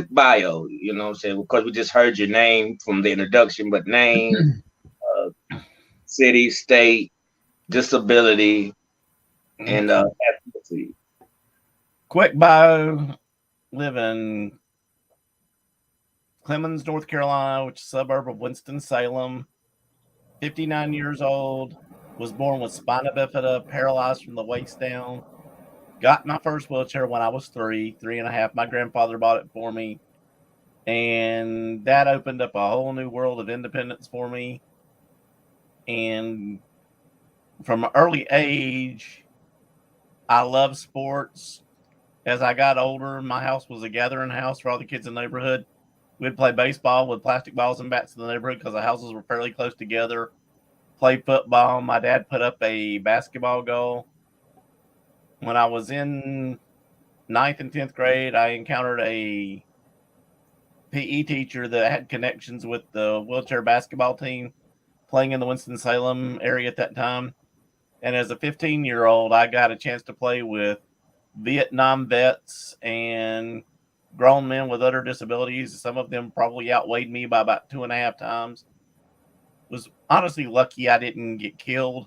bio, you know what I'm saying? Because we just heard your name from the introduction, but name, uh, city, state, disability, and Okay. ethnicity. Quick bio. Live in Clemens, North Carolina, which is a suburb of Winston-Salem. 59 years old. Was born with spina bifida, paralyzed from the waist down. Got my first wheelchair when I was three and a half. My grandfather bought it for me. And that opened up a whole new world of independence for me. And from an early age, I love sports. As I got older, my house was a gathering house for all the kids in the neighborhood. We'd play baseball with plastic balls and bats in the neighborhood because the houses were fairly close together. Play football. My dad put up a basketball goal. When I was in ninth and 10th grade, I encountered a PE teacher that had connections with the wheelchair basketball team playing in the Winston-Salem area at that time. And as a 15-year-old, I got a chance to play with Vietnam vets and grown men with other disabilities. Some of them probably outweighed me by about 2.5 times. Was honestly lucky I didn't get killed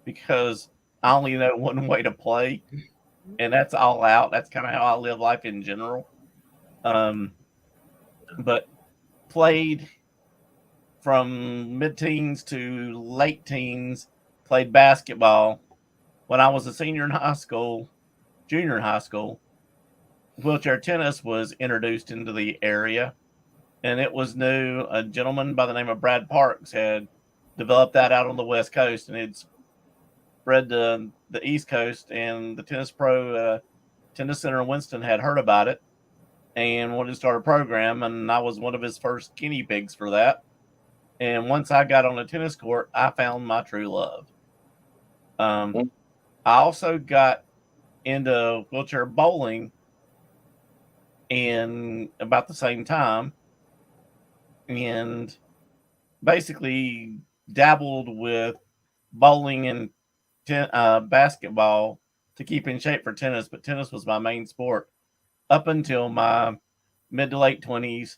because I only know one way to play, and that's all out. That's kind of how I live life in general. Um, but played from mid teens to late teens, played basketball. When I was a senior in high school, junior in high school, wheelchair tennis was introduced into the area, and it was new. A gentleman by the name of Brad Parks had developed that out on the West Coast, and it's spread to the East Coast. And the Tennis Pro Tennis Center in Winston had heard about it and wanted to start a program, and I was one of his first guinea pigs for that. And once I got on the tennis court, I found my true love. Um, I also got into wheelchair bowling in about the same time, and basically dabbled with bowling and basketball to keep in shape for tennis, but tennis was my main sport up until my mid to late 20s.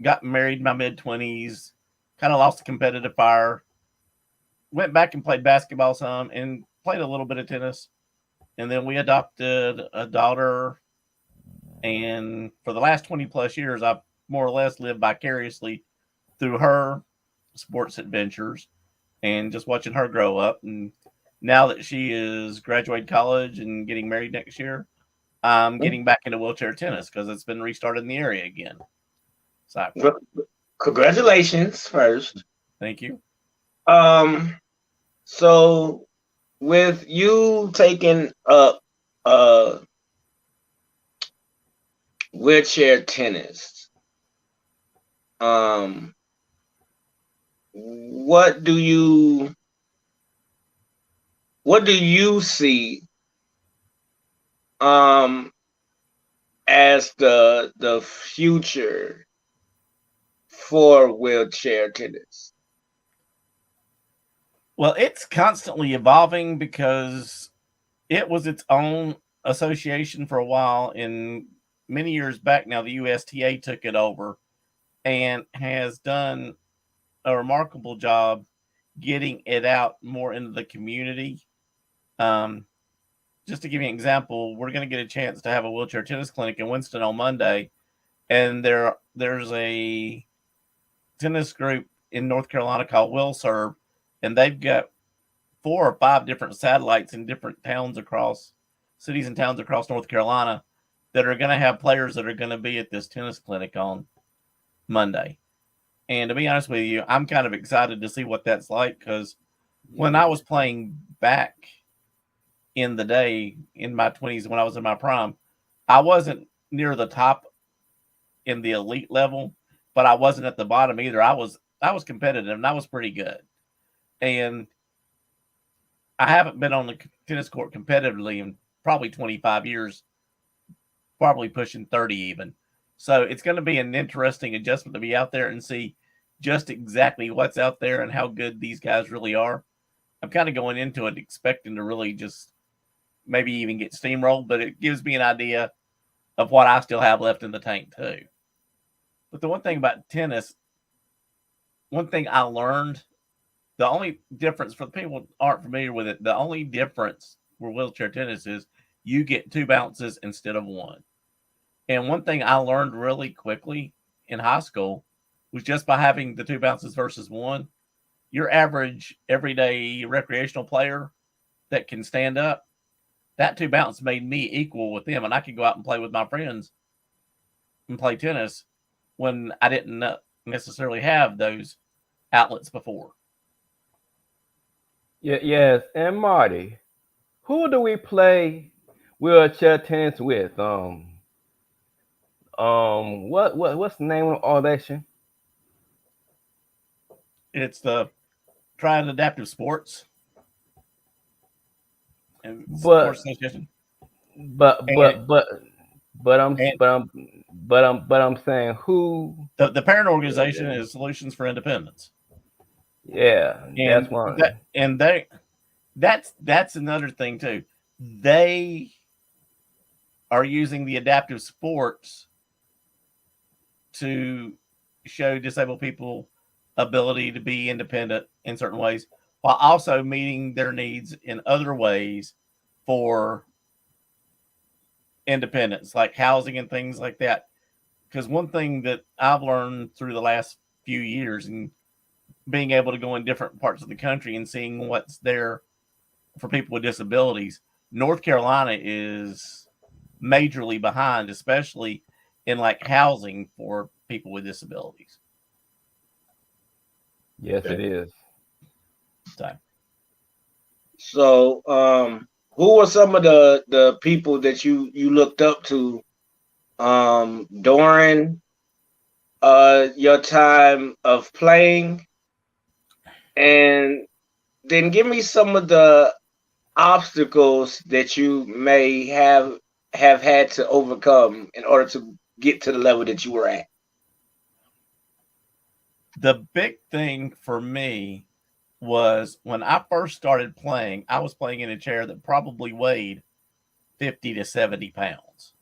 Got married in my mid 20s, kind of lost the competitive fire, went back and played basketball some and played a little bit of tennis. And then we adopted a daughter. And for the last 20 plus years, I've more or less lived vicariously through her sports adventures and just watching her grow up. And now that she is graduating college and getting married next year, I'm getting back into wheelchair tennis because it's been restarted in the area again. So, Well, congratulations first. thank you. Um, so with you taking up uh wheelchair tennis, um, what do you what do you see um as the future for wheelchair tennis? Well, it's constantly evolving because it was its own association for a while. In many years back now, the USTA took it over and has done a remarkable job getting it out more into the community. Um, just to give you an example, we're going to get a chance to have a wheelchair tennis clinic in Winston on Monday, and there's a tennis group in North Carolina called Will Serve, and they've got 4 or 5 different satellites in different towns across cities and towns across North Carolina that are going to have players that are going to be at this tennis clinic on Monday. And to be honest with you, I'm kind of excited to see what that's like because when I was playing back in the day in my 20s, when I was in my prime, I wasn't near the top in the elite level, but I wasn't at the bottom either. I was competitive and I was pretty good. And I haven't been on the tennis court competitively in probably 25 years, probably pushing 30 even. So it's going to be an interesting adjustment to be out there and see just exactly what's out there and how good these guys really are. I'm kind of going into it expecting to really just maybe even get steamrolled, but it gives me an idea of what I still have left in the tank too. But the one thing about tennis, one thing I learned, the only difference for the people who aren't familiar with it, the only difference for wheelchair tennis is you get 2 bounces instead of 1. And one thing I learned really quickly in high school was just by having the 2 bounces versus 1, your average everyday recreational player that can stand up, that 2 bounce made me equal with them, and I could go out and play with my friends and play tennis when I didn't necessarily have those outlets before. Yes, and Marty, who do we play wheelchair tennis with? What's the name of all that shit? It's the Triad Adaptive Sports and But Sports Association. but And, but but I'm and but I'm but I'm saying who? the parent organization is Solutions for Independence. Yeah, that's And one. that's another thing too. They are using the adaptive sports to show disabled people ability to be independent in certain ways while also meeting their needs in other ways for independence, like housing and things like that. Because one thing that I've learned through the last few years and being able to go in different parts of the country and seeing what's there for people with disabilities, North Carolina is majorly behind, especially in like housing for people with disabilities. Yes, it is. So, who were some of the people that you looked up to during your time of playing, and then give me some of the obstacles that you may have had to overcome in order to get to the level that you were at. The big thing for me was when I first started playing, I was playing in a chair that probably weighed 50 to 70 pounds.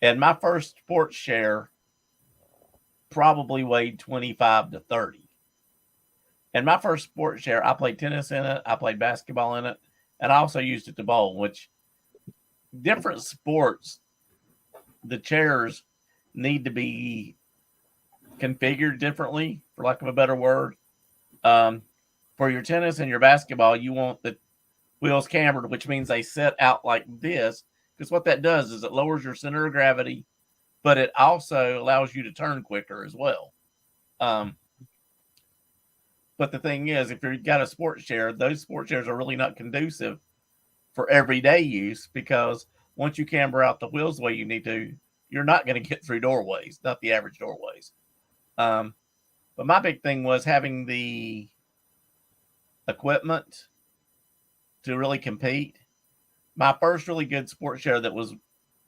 And my first sports chair probably weighed 25 to 30. And my first sports chair, I played tennis in it, I played basketball in it, and I also used it to bowl, which different sports, the chairs need to be configured differently, for lack of a better word. For your tennis and your basketball, you want the wheels cambered, which means they set out like this. Because what that does is it lowers your center of gravity, but it also allows you to turn quicker as well. But the thing is, if you've got a sports chair, those sports chairs are really not conducive for everyday use because once you camber out the wheels the way you need to, you're not going to get through doorways, not the average doorways. But my big thing was having the equipment to really compete. My first really good sports chair that was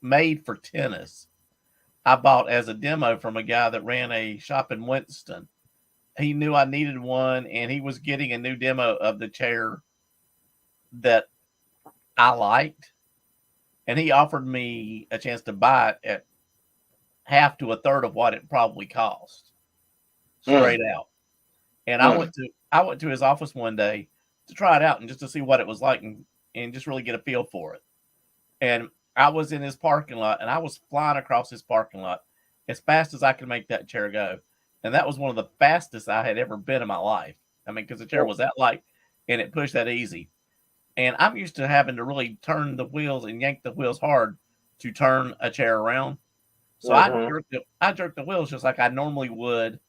made for tennis, I bought as a demo from a guy that ran a shop in Winston. He knew I needed one, and he was getting a new demo of the chair that I liked, and he offered me a chance to buy it at half to a third of what it probably cost, straight out. And I went to his office one day to try it out and just to see what it was like and just really get a feel for it. And I was in his parking lot, and I was flying across his parking lot as fast as I could make that chair go. And that was one of the fastest I had ever been in my life. I mean, because the chair was that light and it pushed that easy. And I'm used to having to really turn the wheels and yank the wheels hard to turn a chair around. So I jerked the wheels just like I normally would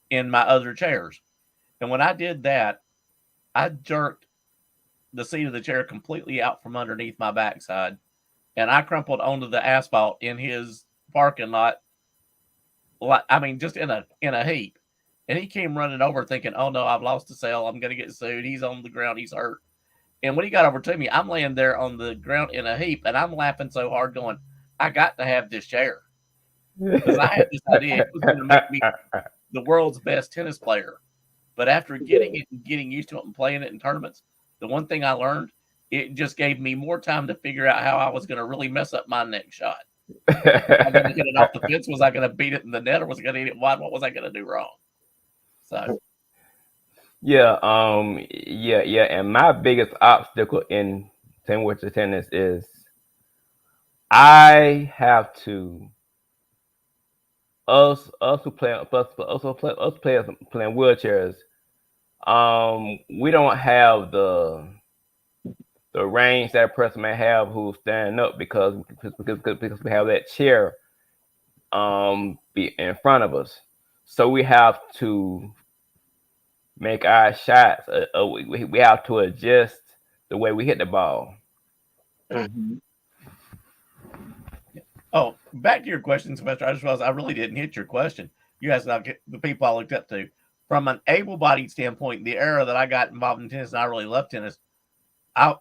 in my other chairs. And when I did that, I jerked the seat of the chair completely out from underneath my backside. And I crumpled onto the asphalt in his parking lot. I mean, just in a heap. And he came running over thinking, oh no, I've lost the sale. I'm going to get sued. He's on the ground. He's hurt. And when he got over to me, I'm laying there on the ground in a heap, and I'm laughing so hard going, I got to have this chair. Because I had this idea it was going to make me the world's best tennis player. But after getting it and getting used to it and playing it in tournaments, the one thing I learned it just gave me more time to figure out how I was going to really mess up my next shot. Was I going to hit it off the fence? Was I going to beat it in the net, or was I going to hit it wide? What was I going to do wrong? So, yeah, and my biggest obstacle in tennis is I have to us who play us players playing wheelchairs. We don't have the range that a person may have who's standing up because we have that chair be in front of us. So we have to make our shots. We have to adjust the way we hit the ball. Mm-hmm. Oh, back to your question, Sylvester. I just realized I really didn't hit your question. You asked about the people I looked up to. From an able-bodied standpoint, the era that I got involved in tennis, and I really loved tennis, the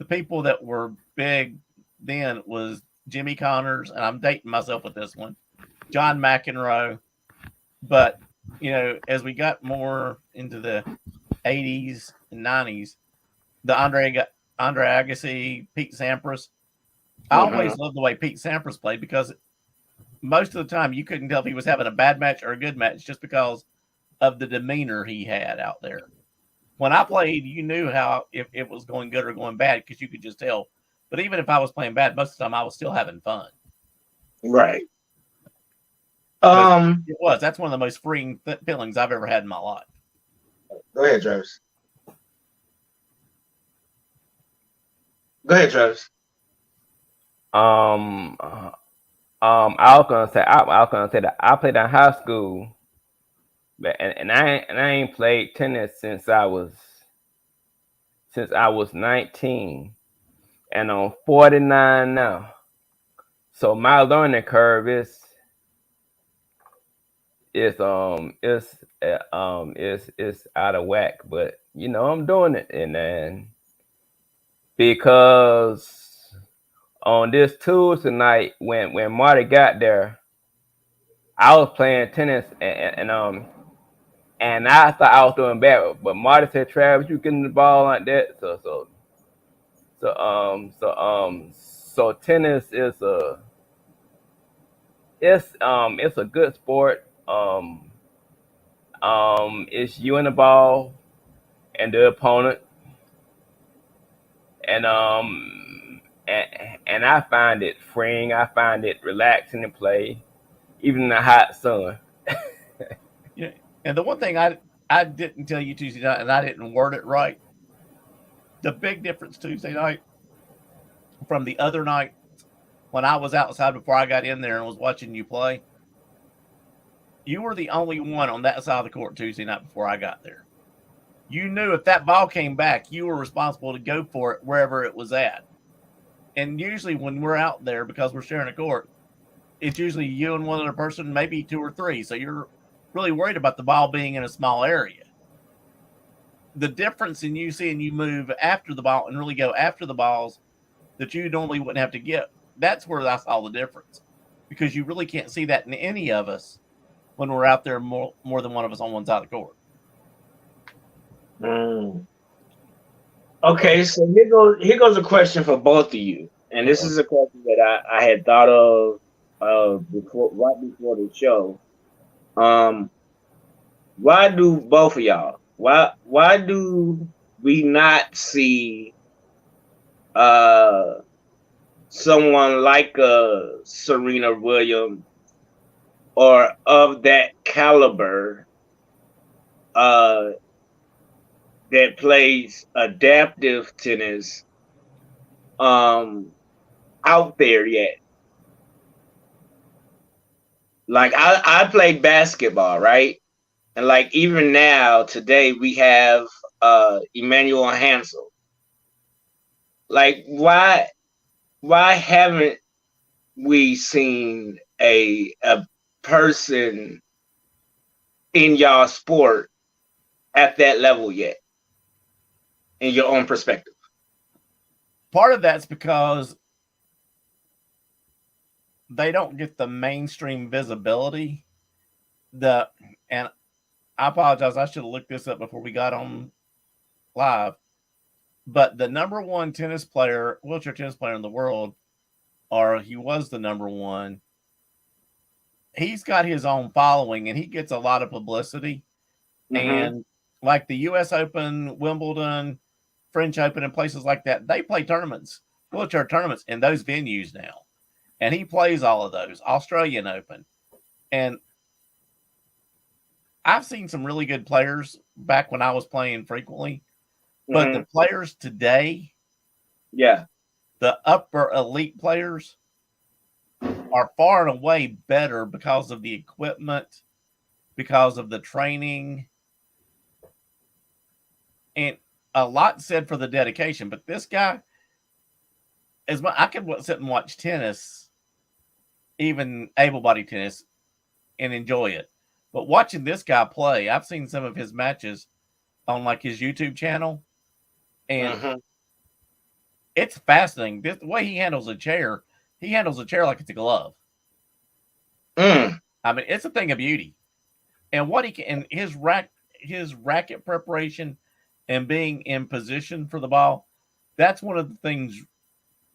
people that were big then was Jimmy Connors, and I'm dating myself with this one, John McEnroe. But, as we got more into the 80s and 90s, the Andre Agassi, Pete Sampras. I always loved the way Pete Sampras played because most of the time you couldn't tell if he was having a bad match or a good match just because of the demeanor he had out there. When I played, you knew how if it was going good or going bad because you could just tell. But even if I was playing bad, most of the time I was still having fun. Right. It was. That's one of the most freeing feelings I've ever had in my life. Go ahead, Travis. I was gonna say that I played in high school, and I ain't played tennis since I was 19, and I'm 49 now. So my learning curve is out of whack, but I'm doing it, and then because on this Tuesday night when Marty got there, I was playing tennis and I thought I was doing bad, but Marty said, "Travis, you getting the ball like that?" So tennis is it's a good sport. It's you and the ball and the opponent, and I find it freeing. I find it relaxing to play, even in the hot sun. Yeah, and the one thing I didn't tell you Tuesday night, and I didn't word it right. The big difference Tuesday night from the other night when I was outside before I got in there and was watching you play, you were the only one on that side of the court Tuesday night before I got there. You knew if that ball came back, you were responsible to go for it wherever it was at. And usually when we're out there, because we're sharing a court, it's usually you and one other person, maybe two or three. So you're really worried about the ball being in a small area. The difference in you seeing you move after the ball and really go after the balls that you normally wouldn't have to get, that's where I saw the difference. Because you really can't see that in any of us when we're out there more than one of us on one side of the court. Okay, so here goes a question for both of you, and this is a question that I had thought of right before the show. Why do both of y'all? Why do we not see someone like Serena Williams or of that caliber that plays adaptive tennis out there yet? Like I played basketball, right? And like even now, today we have Emmanuel Hansel. Like why haven't we seen a person in y'all sport at that level yet, in your own perspective? Part of that's because they don't get the mainstream visibility. And I apologize, I should have looked this up before we got on live. But the number one tennis player, wheelchair tennis player in the world, or he was the number one, he's got his own following and he gets a lot of publicity. And like the US Open, Wimbledon, French Open, and places like that, they play tournaments, wheelchair tournaments in those venues now. And he plays all of those, Australian Open. And I've seen some really good players back when I was playing frequently. But the players today, the upper elite players are far and away better because of the equipment, because of the training, and a lot said for the dedication. But this guy, I could sit and watch tennis, even able-bodied tennis, and enjoy it. But watching this guy play, I've seen some of his matches on like his YouTube channel, and it's fascinating. The way he handles a chair, like it's a glove. I mean, it's a thing of beauty. And what he can, and his racket preparation and being in position for the ball, that's one of the things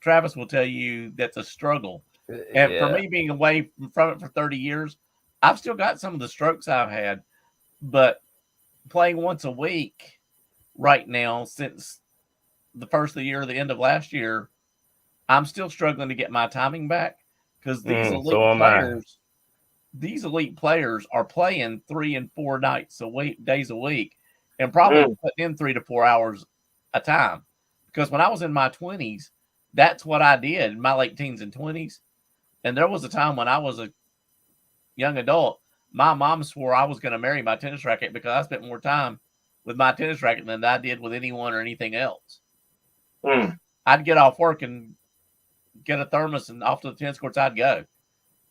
Travis will tell you that's a struggle. And for me, being away from it for 30 years, I've still got some of the strokes I've had, but playing once a week right now since the first of the year, the end of last year, I'm still struggling to get my timing back because these elite players are playing 3 and 4 days a week, and probably putting in 3 to 4 hours a time. Because when I was in my 20s, that's what I did in my late teens and 20s. And there was a time when I was a young adult, my mom swore I was going to marry my tennis racket because I spent more time with my tennis racket than I did with anyone or anything else. I'd get off work and get a thermos and off to the tennis courts I'd go.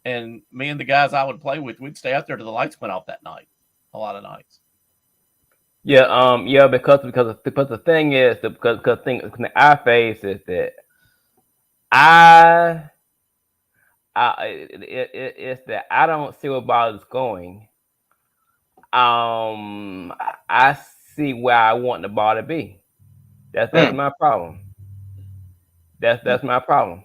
And me and the guys I would play with, we'd stay out there till the lights went off that night. A lot of nights. Because the thing is, because the thing I face is that it's that I don't see where ball is going. I see where I want the ball to be. That's my problem. That's my problem.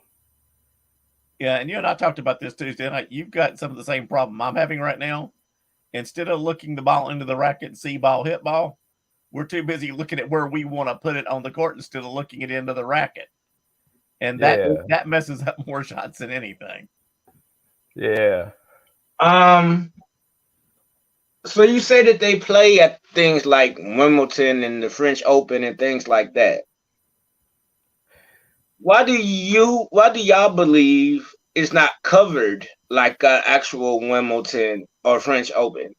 Yeah, and you and I talked about this Tuesday. You've got some of the same problem I'm having right now. Instead of looking the ball into the racket and see ball, hit ball, we're too busy looking at where we want to put it on the court instead of looking it into the racket. And that messes up more shots than anything. Yeah. So you say that they play at things like Wimbledon and the French Open and things like that. Why do y'all believe it's not covered like an actual Wimbledon or French Open?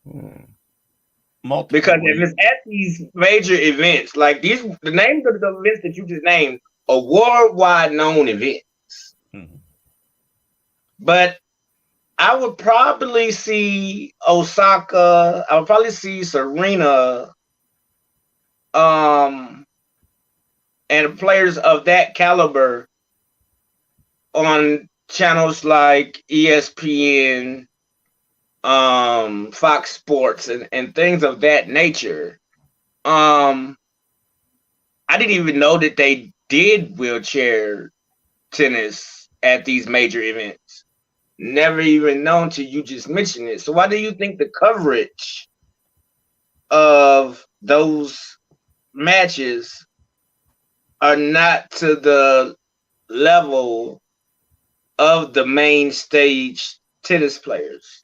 Because if it's at these major events, like the names of the events that you just named are worldwide known events. But I would probably see Osaka, I would probably see Serena, and players of that caliber on channels like ESPN, Fox Sports, and things of that nature. I didn't even know that they did wheelchair tennis at these major events. Never even known till you just mentioned it. So why do you think the coverage of those matches are not to the level of the main stage tennis players?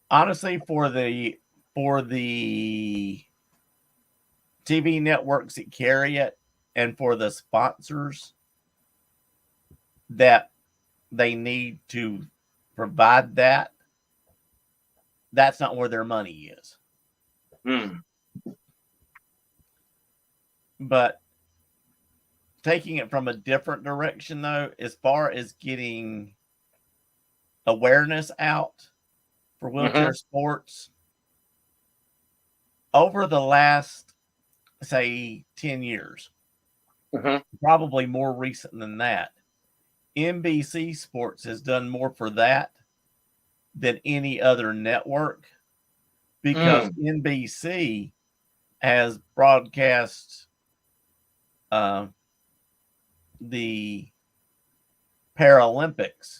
Honestly, for the TV networks that carry it and for the sponsors that they need to provide that's not where their money is. But taking it from a different direction, though, as far as getting awareness out for wheelchair sports, over the last, say, 10 years, probably more recent than that, NBC Sports has done more for that than any other network because NBC has broadcast the Paralympics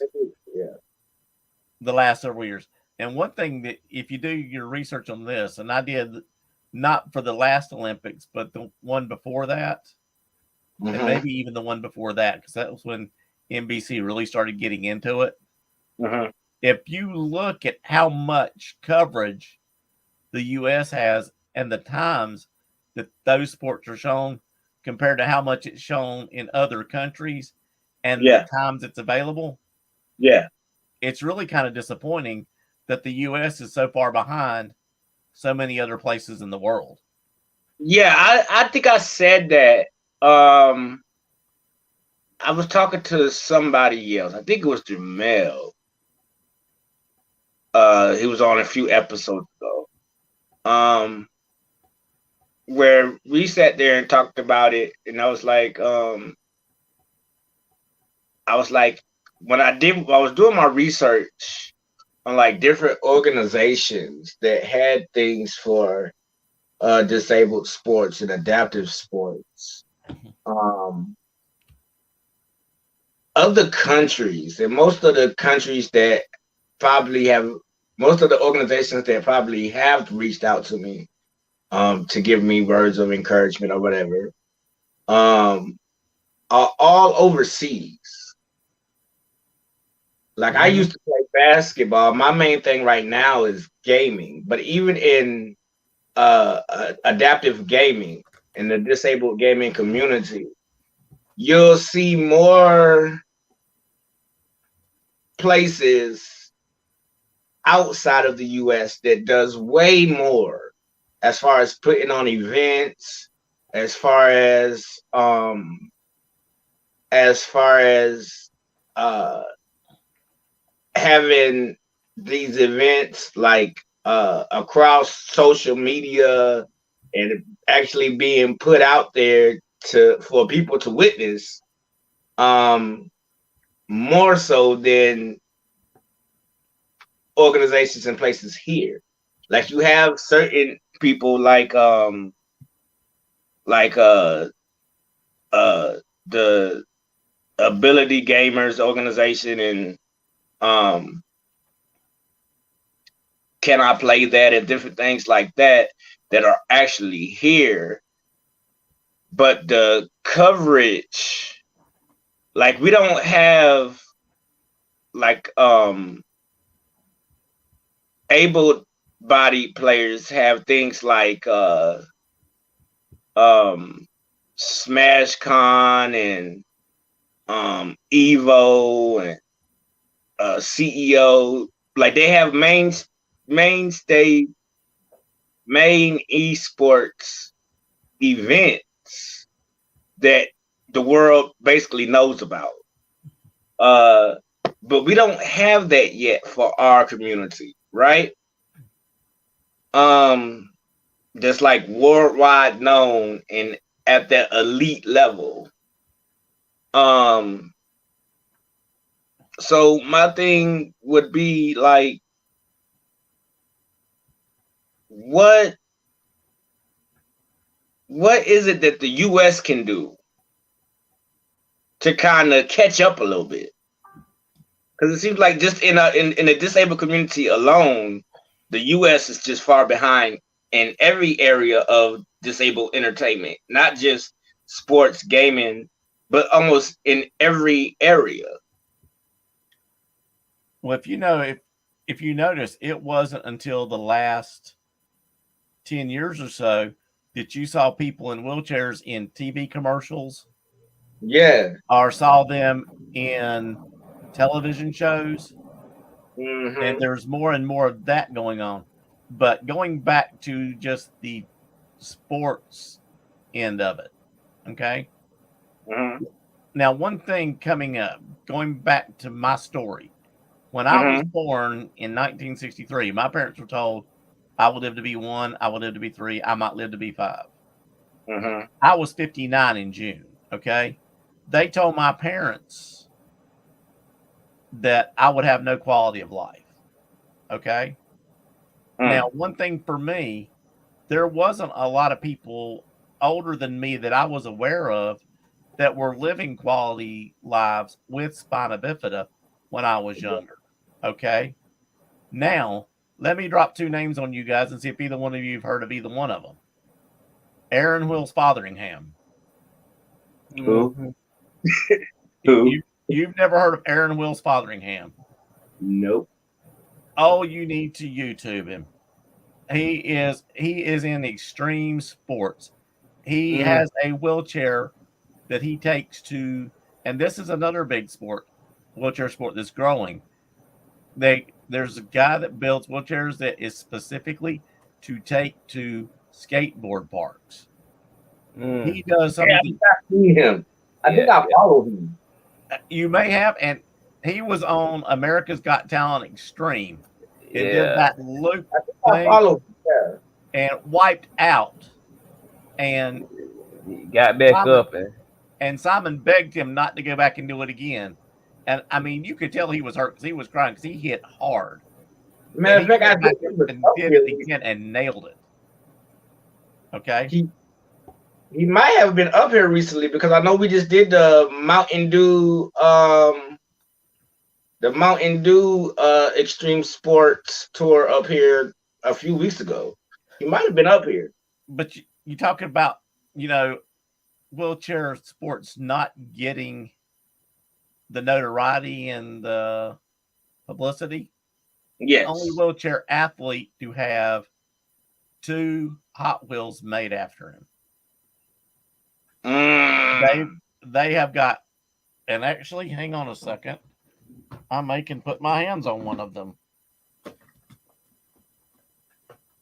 the last several years. And one thing that, if you do your research on this, and I did not for the last Olympics, but the one before that, and maybe even the one before that, because that was when NBC really started getting into it. If you look at how much coverage the U.S. has and the times that those sports are shown compared to how much it's shown in other countries and the times it's available, it's really kind of disappointing that the U.S. is so far behind so many other places in the world. Yeah, I think I said that. I was talking to somebody else. I think it was Jamel. He was on a few episodes ago. Where we sat there and talked about it, and I was like, when I was doing my research on like different organizations that had things for disabled sports and adaptive sports. Other countries, and most of the countries that probably have, most of the organizations that probably have reached out to me to give me words of encouragement or whatever, are all overseas. Like I used to play basketball. My main thing right now is gaming, but even in adaptive gaming in the disabled gaming community, you'll see more places outside of the US that does way more as far as putting on events, as far as having these events like across social media and actually being put out there for people to witness, more so than organizations and places here. Like you have certain people like the Ability Gamers organization and Can I Play That and different things like that are actually here. But the coverage, like we don't have like able-bodied players have things like SmashCon and Evo and CEO. Like they have main esports events that the world basically knows about. But we don't have that yet for our community, right? That's like worldwide known and at that elite level. So my thing would be like, what is it that the US can do to kind of catch up a little bit? Because it seems like just in the disabled community alone, the US is just far behind in every area of disabled entertainment, not just sports, gaming, but almost in every area. Well, if you notice, it wasn't until the last 10 years or so that you saw people in wheelchairs in TV commercials. Yeah. Or saw them in television shows. And there's more and more of that going on. But going back to just the sports end of it, okay? Now, one thing coming up, going back to my story. When I was born in 1963, my parents were told I would live to be 1, I would live to be 3, I might live to be 5. I was 59 in June, okay? They told my parents that I would have no quality of life, okay? Now, one thing for me, there wasn't a lot of people older than me that I was aware of that were living quality lives with spina bifida when I was younger. Okay. Now, let me drop two names on you guys and see if either one of you have heard of either one of them. Aaron Wills Fotheringham. Who? You've never heard of Aaron Wills Fotheringham? Nope. Oh, you need to YouTube him. He is in extreme sports. He has a wheelchair that he takes to, and this is another big wheelchair sport that's growing. There's a guy that builds wheelchairs that is specifically to take to skateboard parks. He does something. Yeah, I've seen him. I think I follow him. You may have, and he was on America's Got Talent Extreme. It did that loop thing and wiped out. And he got back up. And Simon begged him not to go back and do it again. And I mean, you could tell he was hurt because he was crying because he hit hard. Matter of fact, I think did it again and nailed it. Okay. He might have been up here recently because I know we just did the Mountain Dew Extreme Sports tour up here a few weeks ago. He might have been up here. But you talking about, wheelchair sports not getting the notoriety and the publicity. Yes. Only wheelchair athlete to have 2 Hot Wheels made after him. They have got, and actually, hang on a second. I can put my hands on one of them.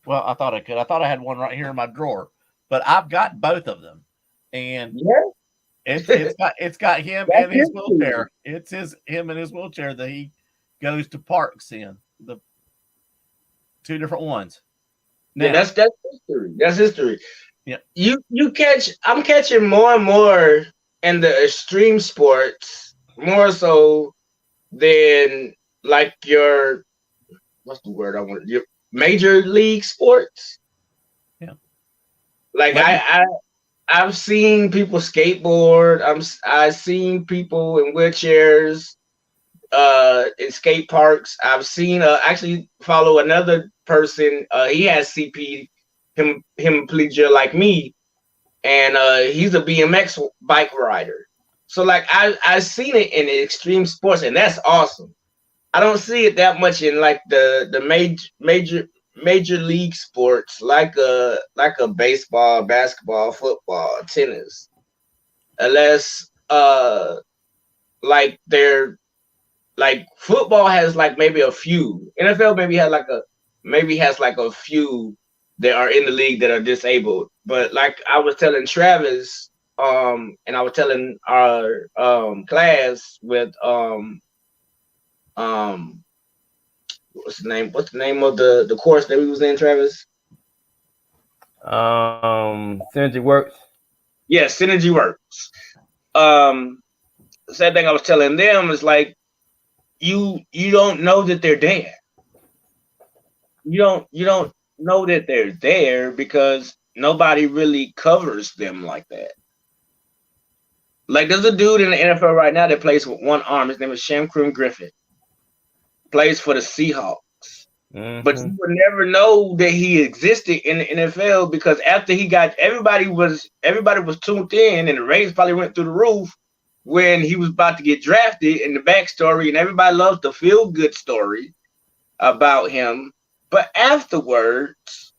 Well, I thought I could. I thought I had one right here in my drawer, but I've got both of them, and it's got him in his wheelchair. It's him in his wheelchair that he goes to parks in. The 2 different ones. Now, that's history. That's history. Yeah. I'm catching more and more in the extreme sports, more so than like your your major league sports. Yeah. Like I've seen people skateboard. I've seen people in wheelchairs in skate parks. I've seen actually follow another person. He has CP hemiplegia like me, and he's a BMX bike rider. So like I've seen it in extreme sports, and that's awesome. I don't see it that much in like the major league sports like a baseball, basketball, football, tennis, unless like they're like football has like maybe a few. NFL maybe has like a few that are in the league that are disabled. But like I was telling Travis, and I was telling our class with what's the name of the course that we was in, Travis? Synergy Works. Yeah, Synergy Works. Same thing I was telling them is like you don't know that they're there. You don't know that they're there because nobody really covers them like that. Like there's a dude in the NFL right now that plays with one arm. His name is Shamkrim Griffith. Plays for the Seahawks. Mm-hmm. But you would never know that he existed in the NFL because after he got everybody was tuned in and the ratings probably went through the roof when he was about to get drafted and the backstory, and everybody loves the feel-good story about him. But afterwards,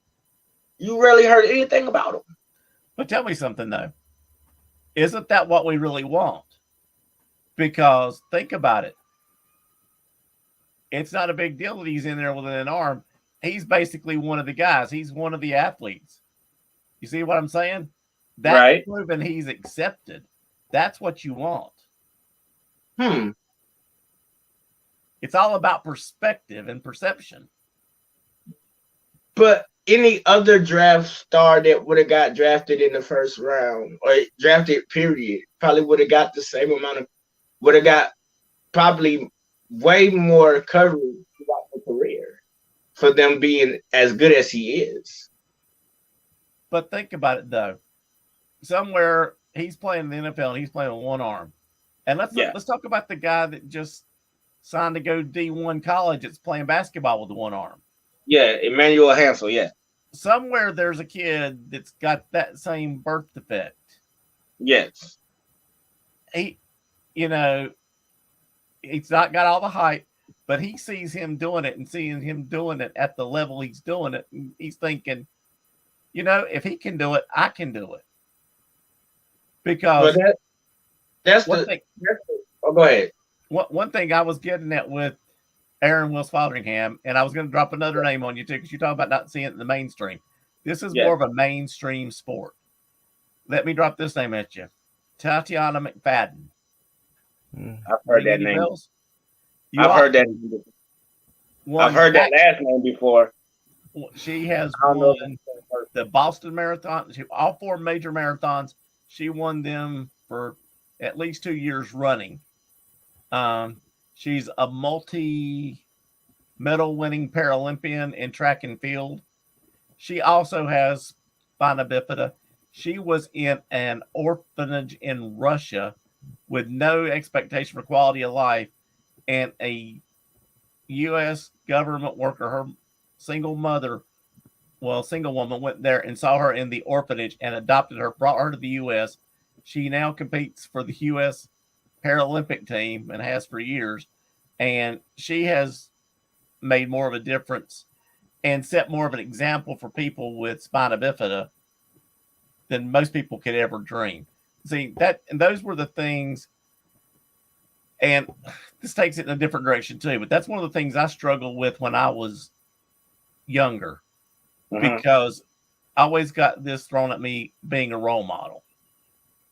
you rarely heard anything about him. But tell me something, though. Isn't that what we really want? Because think about it. It's not a big deal that he's in there with an arm. He's basically one of the guys. He's one of the athletes. You see what I'm saying? That's right. Proven he's accepted. That's what you want. It's all about perspective and perception. But any other draft star that would have got drafted in the first round or drafted period probably would have got the same amount of, would have got probably way more coverage throughout the career. for them being as good as he is. But think about it though. Somewhere he's playing in the NFL and he's playing with one arm. And let's talk about the guy that just signed to go D1 college that's playing basketball with one arm. Yeah, Emmanuel Hansel, yeah. Somewhere there's a kid that's got that same birth defect. Yes. He's not got all the height, but he sees him doing it and seeing him doing it at the level he's doing it. And he's thinking, if he can do it, I can do it. Because go ahead. One thing I was getting at with Aaron Wills Fotheringham, and I was going to drop another name on you too, because you talk about not seeing it in the mainstream. This is more of a mainstream sport. Let me drop this name at you. Tatiana McFadden. I've heard that name. I've heard that last name before. She has won the Boston Marathon, all 4 major marathons. She won them for at least 2 years running. She's a multi-medal winning Paralympian in track and field. She also has spina bifida. She was in an orphanage in Russia with no expectation for quality of life, and a U.S. government worker, her single woman, went there and saw her in the orphanage and adopted her, brought her to the U.S. She now competes for the U.S. Paralympic team and has for years, and she has made more of a difference and set more of an example for people with spina bifida than most people could ever dream. See, and those were the things, and this takes it in a different direction too, but that's one of the things I struggled with when I was younger, because I always got this thrown at me being a role model.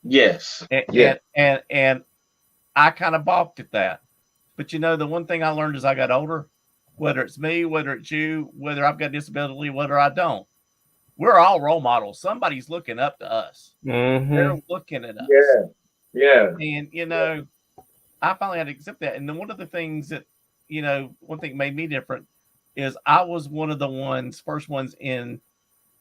Yes. And I kind of balked at that. But the one thing I learned as I got older, whether it's me, whether it's you, whether I've got a disability, whether I don't, we're all role models. Somebody's looking up to us. Mm-hmm. They're looking at us. Yeah. And, I finally had to accept that. And then one of the things that, one thing made me different is I was one of the first ones in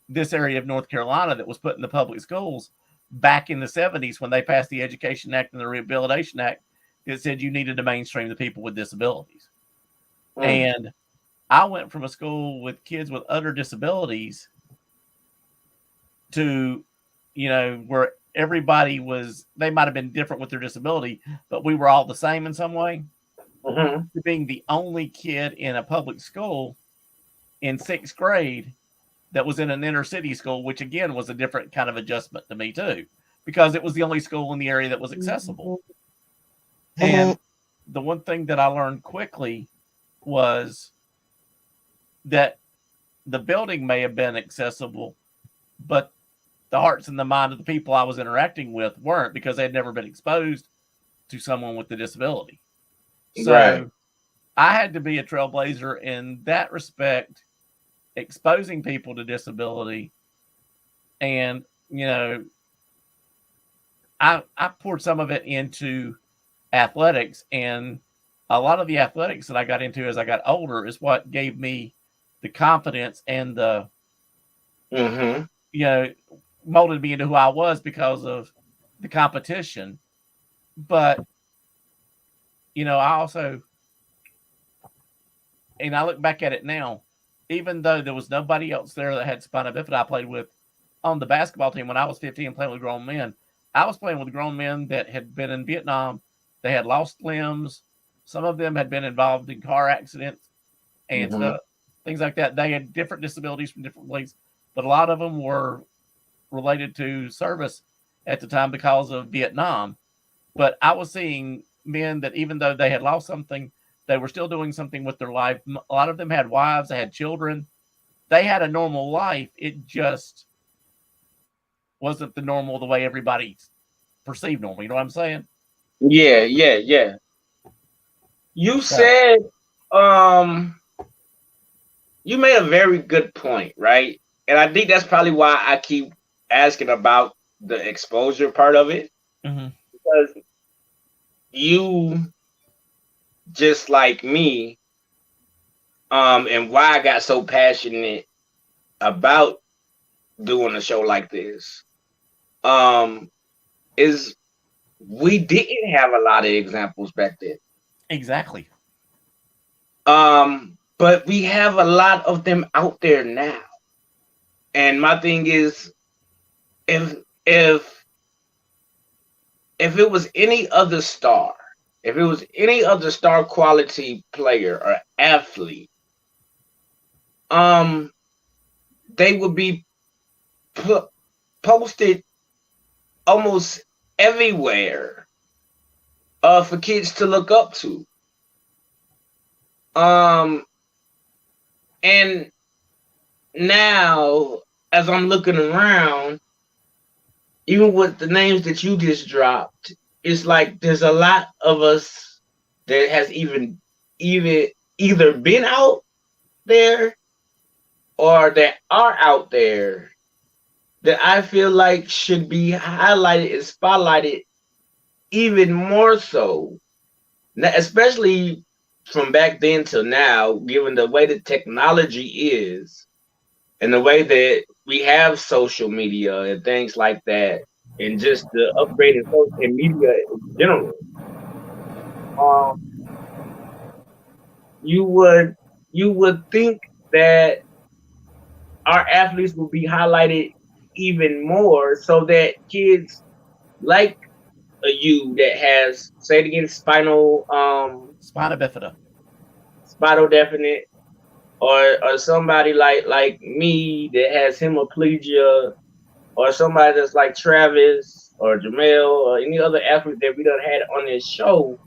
this area of North Carolina that was put in the public schools back in the 70s when they passed the Education Act and the Rehabilitation Act. It said you needed to mainstream the people with disabilities. And I went from a school with kids with other disabilities to, where everybody they might have been different with their disability, but we were all the same in some way. To being the only kid in a public school in 6th grade that was in an inner city school, which again was a different kind of adjustment to me too, because it was the only school in the area that was accessible. And the one thing that I learned quickly was that the building may have been accessible, but the hearts and the mind of the people I was interacting with weren't, because they had never been exposed to someone with a disability. So I had to be a trailblazer in that respect, exposing people to disability. And, I poured some of it into athletics, and a lot of the athletics that I got into as I got older is what gave me the confidence and the, molded me into who I was because of the competition. But, I also, and I look back at it now, even though there was nobody else there that had spina bifida I played with on the basketball team when I was 15 playing with grown men, I was playing with grown men that had been in Vietnam. They had lost limbs. Some of them had been involved in car accidents and stuff, things like that. They had different disabilities from different places, but a lot of them were related to service at the time because of Vietnam. But I was seeing men that even though they had lost something, they were still doing something with their life. A lot of them had wives, they had children. They had a normal life. It just wasn't the normal the way everybody perceived normal. You know what I'm saying? Yeah. You said, you made a very good point, right? And I think that's probably why I keep asking about the exposure part of it. Because you, just like me, and why I got so passionate about doing a show like this, is we didn't have a lot of examples back then. Exactly. But we have a lot of them out there now. And my thing is, if it was any other star, if it was any other star quality player or athlete, they would be posted almost everywhere for kids to look up to. And now, as I'm looking around, even with the names that you just dropped, it's like there's a lot of us that has either been out there or that are out there that I feel like should be highlighted and spotlighted even more so, especially from back then till now, given the way that technology is and the way that we have social media and things like that, and just the upgraded social media in general. You would think that our athletes would be highlighted even more so that kids like you that has, say it again, spinal bifida, spinal definite, or somebody like me that has hemiplegia, or somebody that's like Travis or Jamel or any other athlete that we done had on this show,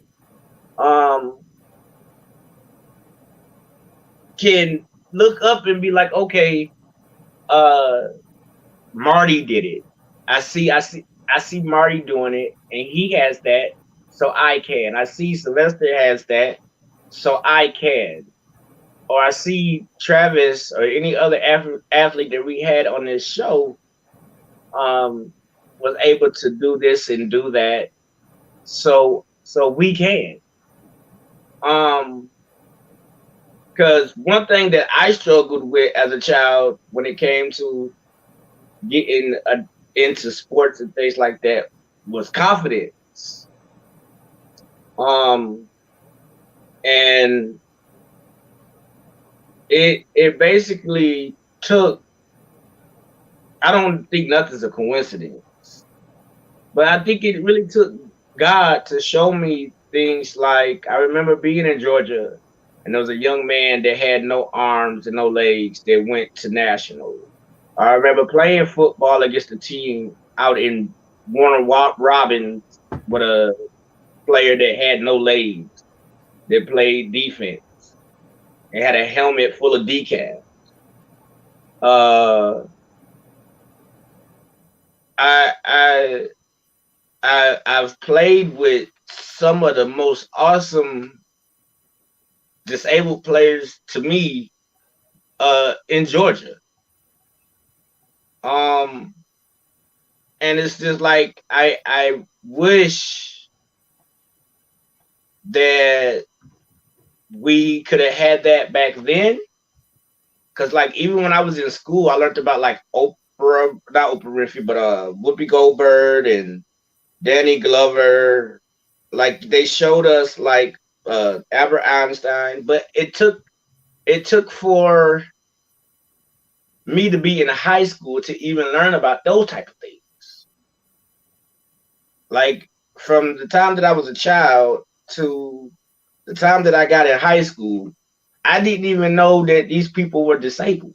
can look up and be like, okay, Marty did it. I see Marty doing it, and he has that, so I can. I see Sylvester has that, so I can. Or I see Travis or any other athlete that we had on this show was able to do this and do that, so we can. Because one thing that I struggled with as a child when it came to getting into sports and things like that was confidence. And it basically took, I don't think nothing's a coincidence, but I think it really took God to show me things. Like, I remember being in Georgia, and there was a young man that had no arms and no legs that went to national. I remember playing football against a team out in Warner Robins with a player that had no legs that played defense and had a helmet full of decals. I've played with some of the most awesome disabled players to me in Georgia. And it's just like I wish that we could have had that back then. Cause like even when I was in school, I learned about like not Oprah Winfrey, but Whoopi Goldberg and Danny Glover. Like they showed us like Albert Einstein, but it took for me to be in high school to even learn about those type of things. Like from the time that I was a child to the time that I got in high school, I didn't even know that these people were disabled.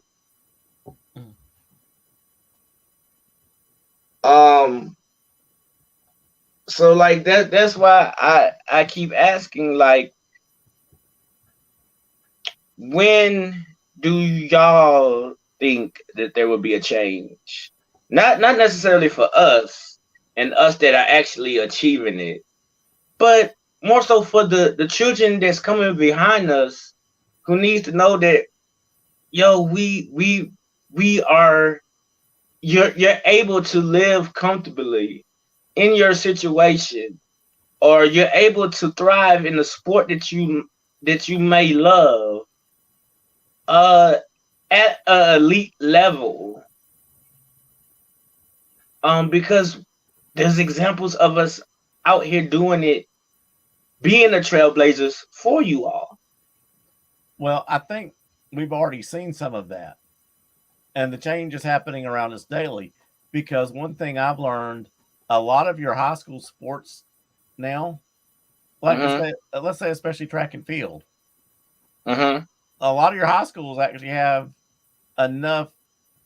So like that's why I keep asking, like, when do y'all think that there will be a change? Not necessarily for us and us that are actually achieving it, but more so for the children that's coming behind us, who needs to know that, yo, we are, you're able to live comfortably in your situation, or you're able to thrive in the sport that you may love, at a elite level, because there's examples of us out here doing it, being the trailblazers for you all. Well, I think we've already seen some of that. And the change is happening around us daily. Because one thing I've learned, a lot of your high school sports now, like let's say especially track and field, Mm-hmm. a lot of your high schools actually have enough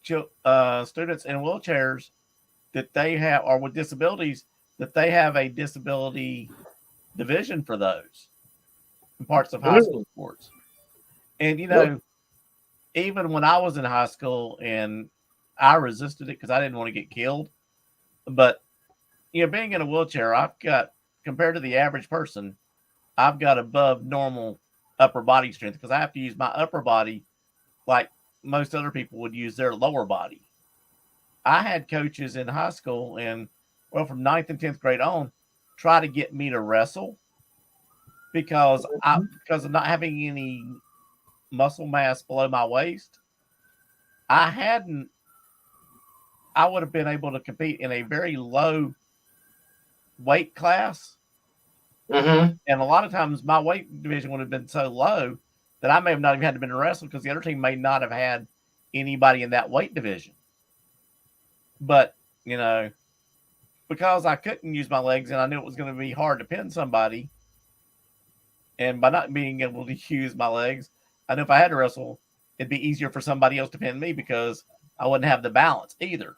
students in wheelchairs that they have, or with disabilities, that they have a disability division for those in parts of high school sports. And, you know, even when I was in high school and I resisted it because I didn't want to get killed. But, you know, being in a wheelchair, I've got, compared to the average person, I've got above normal upper body strength because I have to use my upper body like most other people would use their lower body. I had coaches in high school and, well, from 9th and 10th grade on, try to get me to wrestle because of not having any muscle mass below my waist. I would have been able to compete in a very low weight class. Mm-hmm. And a lot of times my weight division would have been so low that I may have not even had to been wrestled because the other team may not have had anybody in that weight division. But, you know, because I couldn't use my legs and I knew it was going to be hard to pin somebody, and by not being able to use my legs, I knew if I had to wrestle, it'd be easier for somebody else to pin me because I wouldn't have the balance either.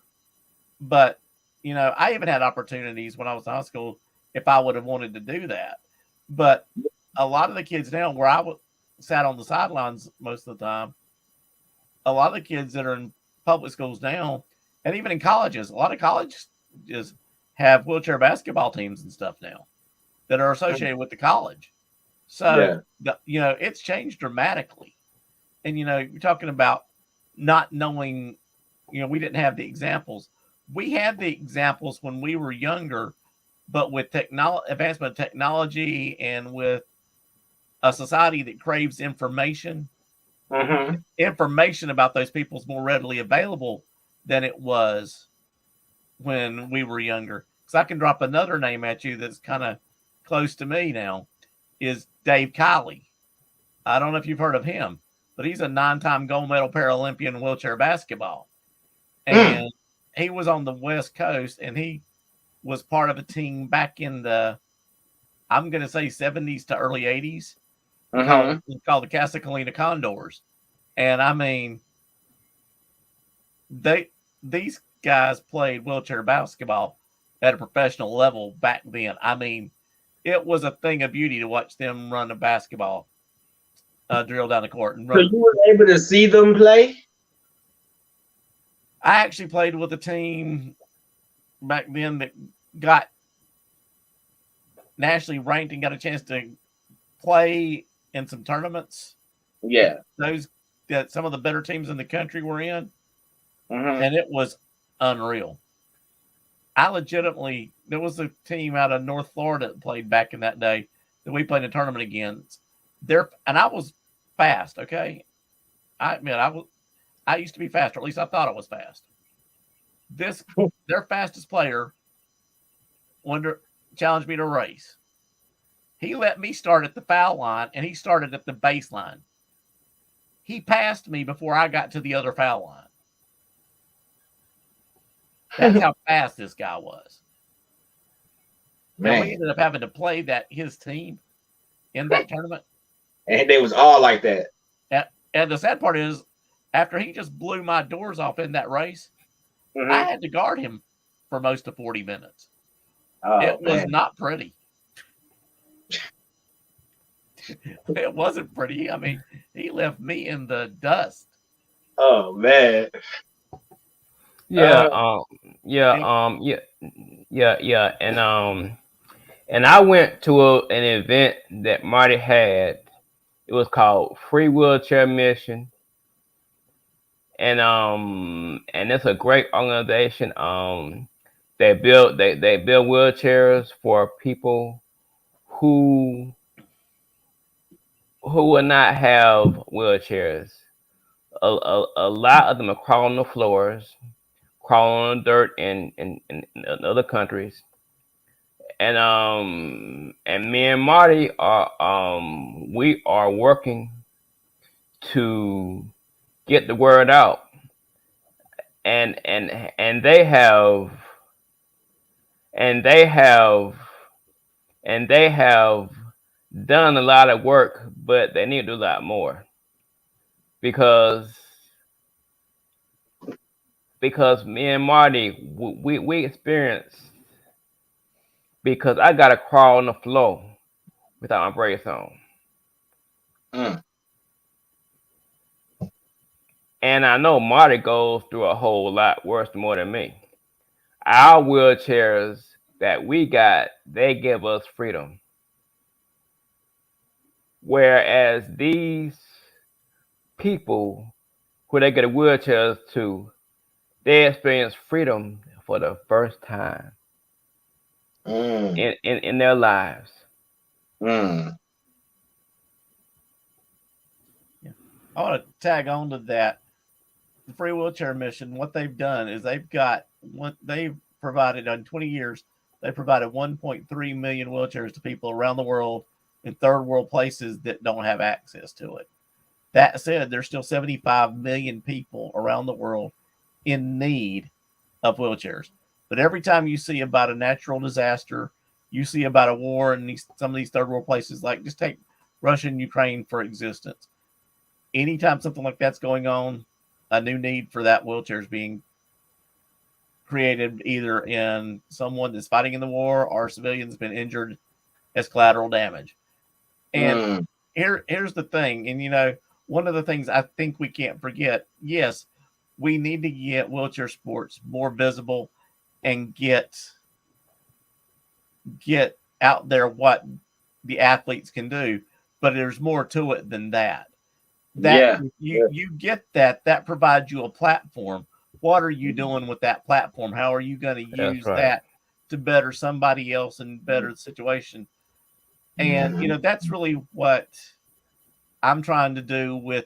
But, you know, I even had opportunities when I was in high school if I would have wanted to do that. But a lot of the kids now, where sat on the sidelines most of the time, a lot of the kids that are in public schools now, and even in colleges, a lot of colleges just have wheelchair basketball teams and stuff now that are associated with the college. So, you know, it's changed dramatically. And, you know, you're talking about not knowing, you know, we didn't have the examples. We had the examples when we were younger, but with advancement of technology and with a society that craves information, information about those people is more readily available than it was when we were younger. Because I can drop another name at you that's kind of close to me now, is Dave Kiley. I don't know if you've heard of him, but he's a 9-time gold medal Paralympian in wheelchair basketball. And he was on the West Coast, and he was part of a team back in the, I'm going to say 70s to early 80s, called the Casa Colina Condors. And I mean, these guys played wheelchair basketball at a professional level back then. I mean, it was a thing of beauty to watch them run a basketball drill down the court. And run. So you were able to see them play? I actually played with a team back then that got nationally ranked and got a chance to play in some tournaments. Yeah. Those that some of the better teams in the country were in. And it was unreal. I legitimately, there was a team out of North Florida that played back in that day that we played in a tournament against. And I was fast, okay? I admit I used to be fast, or at least I thought I was fast. Their fastest player challenged me to race. He let me start at the foul line, and he started at the baseline. He passed me before I got to the other foul line. That's how fast this guy was. Man. And we ended up having to play his team in that tournament. And they was all like that. And the sad part is, after he just blew my doors off in that race, I had to guard him for most of 40 minutes. It was not pretty. It wasn't pretty. I mean, he left me in the dust. Oh, man. And I went to an event that Marty had. It was called Free Wheelchair Mission, and it's a great organization. They build wheelchairs for people who will not have wheelchairs. a lot of them are crawling the floors, crawling on dirt in other countries. And me and Marty are we are working to get the word out. And they have and they have and they have done a lot of work, but they need to do a lot more because me and Marty we experienced because I gotta crawl on the floor without my brace on. Mm. And I know Marty goes through a whole lot worse more than me. Our wheelchairs that we got, they give us freedom. Whereas these people who they get wheelchairs to, they experience freedom for the first time Mm. in their lives. Mm. Yeah. I want to tag on to that. The free wheelchair mission, what they've done is they've provided in 20 years, they provided 1.3 million wheelchairs to people around the world in third world places that don't have access to it. That said, there's still 75 million people around the world in need of wheelchairs. But every time you see about a natural disaster, you see about a war in some of these third world places, like just take Russia and Ukraine for existence. Anytime something like that's going on, a new need for that wheelchair is being created either in someone that's fighting in the war or civilians been injured as collateral damage. And here's the thing. And, one of the things I think we can't forget, yes, we need to get wheelchair sports more visible and get out there what the athletes can do. But there's more to it than that. You get that provides you a platform. What are you doing with that platform? How are you going to use that to better somebody else and better the situation? And that's really what I'm trying to do with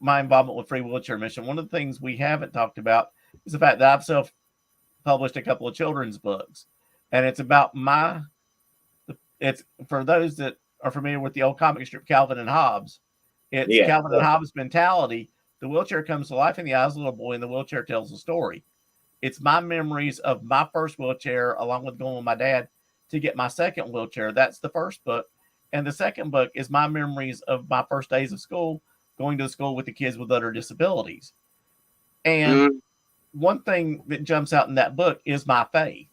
my involvement with Free Wheelchair Mission. One of the things we haven't talked about is the fact that I've self-published a couple of children's books, and it's about it's for those that are familiar with the old comic strip Calvin and Hobbes. It's Calvin and Hobbes' mentality. The wheelchair comes to life in the eyes of the little boy, and the wheelchair tells a story. It's my memories of my first wheelchair, along with going with my dad to get my second wheelchair. That's the first book. And the second book is my memories of my first days of school, going to school with the kids with other disabilities. And one thing that jumps out in that book is my faith,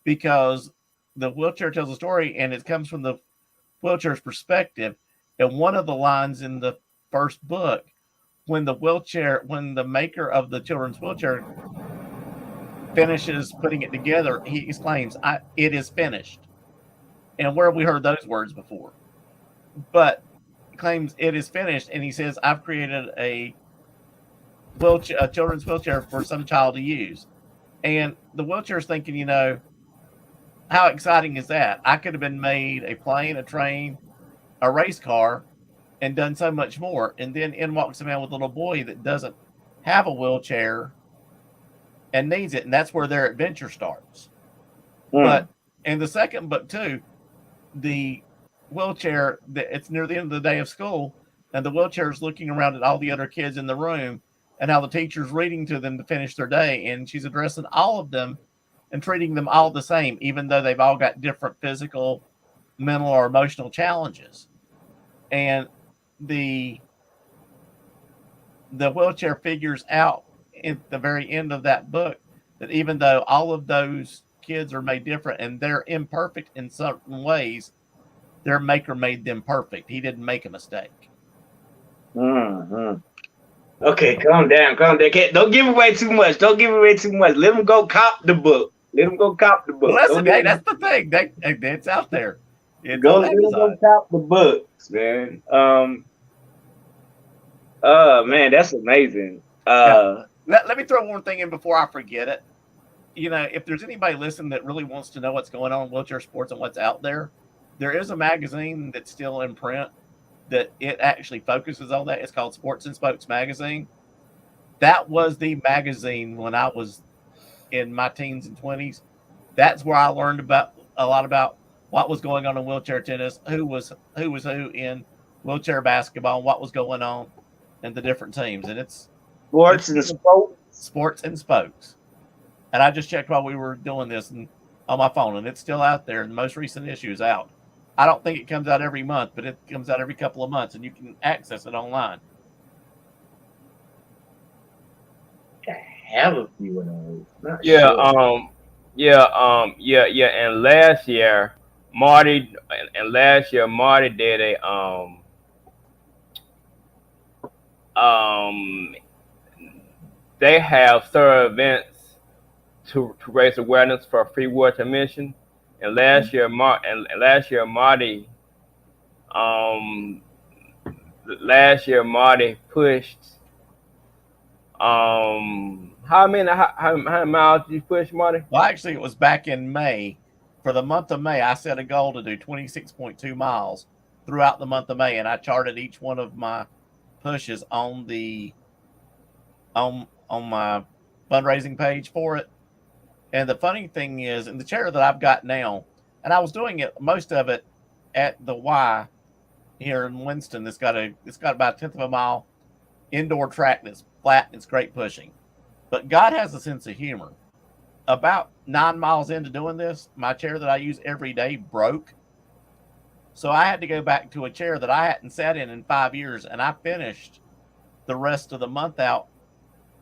because the wheelchair tells a story and it comes from the wheelchair's perspective. And one of the lines in the first book, when the maker of the children's wheelchair finishes putting it together, he exclaims, "It is finished." And where have we heard those words before? But he claims it is finished, and he says, "I've created a children's wheelchair for some child to use." And the wheelchair is thinking, how exciting is that? I could have been made a plane, a train, a race car, and done so much more. And then in walks a man with a little boy that doesn't have a wheelchair and needs it. And that's where their adventure starts. But in the second book too, the wheelchair, it's near the end of the day of school, and the wheelchair is looking around at all the other kids in the room and how the teacher's reading to them to finish their day. And she's addressing all of them and treating them all the same, even though they've all got different physical, mental, or emotional challenges. And the wheelchair figures out at the very end of that book that even though all of those kids are made different and they're imperfect in certain ways, their maker made them perfect. He didn't make a mistake. Okay, calm down. Don't give away too much. Let them go cop the book. Well, listen, hey, that's the thing. It's out there. It's go cop the books, man. Man, that's amazing. Let me throw one thing in before I forget it. If there's anybody listening that really wants to know what's going on in wheelchair sports and what's out there, there is a magazine that's still in print that it actually focuses on that. It's called Sports and Spokes Magazine. That was the magazine when I was in my teens and 20s. That's where I learned about a lot about what was going on in wheelchair tennis, who was who in wheelchair basketball, what was going on in the different teams. And it's Sports and Spokes. Sports and Spokes. And I just checked while we were doing this on my phone, and it's still out there. And the most recent issue is out. I don't think it comes out every month, but it comes out every couple of months, and you can access it online. I have a few of those. Not Yeah, sure. and last year Marty did a um they have thorough events to raise awareness for free water mission. And last year um Marty pushed how many miles did you push, Marty? Well, actually, it was back in May. For the month of May, I set a goal to do 26.2 miles throughout the month of May, and I charted each one of my pushes on the on my fundraising page for it. And the funny thing is, in the chair that I've got now, and I was doing it most of it at the Y here in Winston. It's got about a tenth of a mile indoor track that's flat and it's great pushing. But God has a sense of humor. About 9 miles into doing this, my chair that I use every day broke. So I had to go back to a chair that I hadn't sat in 5 years, and I finished the rest of the month out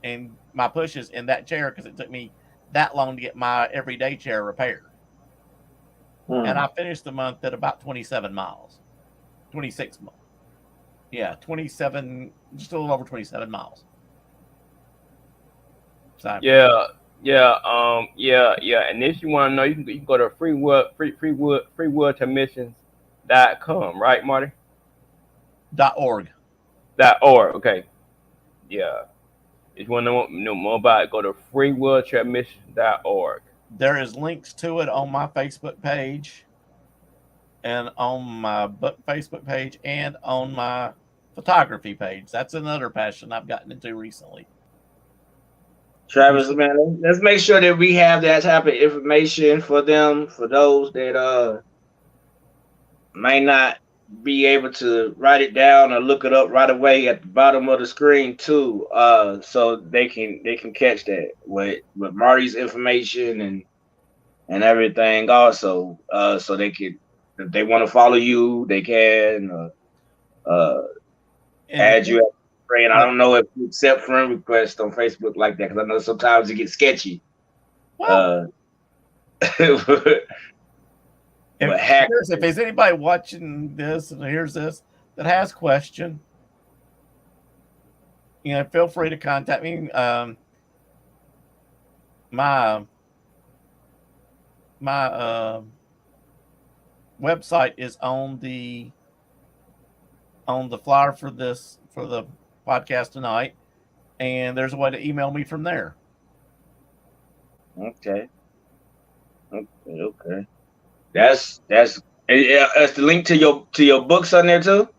and my pushes in that chair because it took me that long to get my everyday chair repaired. And I finished the month at about 27 miles. 26 miles. Yeah, 27, just a little over 27 miles. So, And if you want to know, you can go to freewatermissions.com, right, Marty? .org. .org. Okay. Yeah. If you want to know more about it, go to freewatermissions.org. There is links to it on my Facebook page and on my book Facebook page and on my photography page. That's another passion I've gotten into recently. Travis, man, let's make sure that we have that type of information for them, for those that may not be able to write it down or look it up right away at the bottom of the screen too, so they can catch that with Marty's information and everything also, so they could, if they want to follow you, they can add you as a friend. I don't know if you accept friend requests on Facebook like that, because I know sometimes it gets sketchy. Well, if there's anybody watching this and hears this that has a question, feel free to contact me. My website is on the flyer for the podcast tonight, and there's a way to email me from there. Okay. That's the link to your books on there too.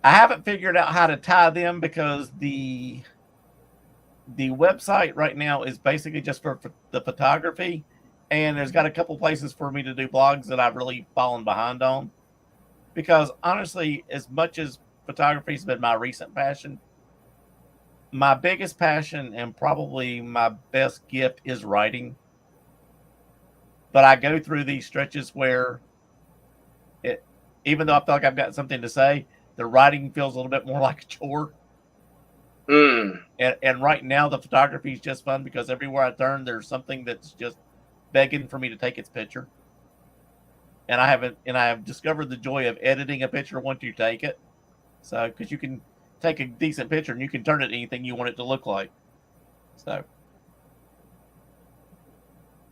I haven't figured out how to tie them because the website right now is basically just for the photography, and there's got a couple places for me to do blogs that I've really fallen behind on. Because honestly, as much as photography has been my recent passion, my biggest passion and probably my best gift is writing. But I go through these stretches where even though I feel like I've got something to say, the writing feels a little bit more like a chore. And right now the photography is just fun because everywhere I turn, there's something that's just begging for me to take its picture. And I have discovered the joy of editing a picture once you take it. So, because you can take a decent picture and you can turn it anything you want it to look like. So,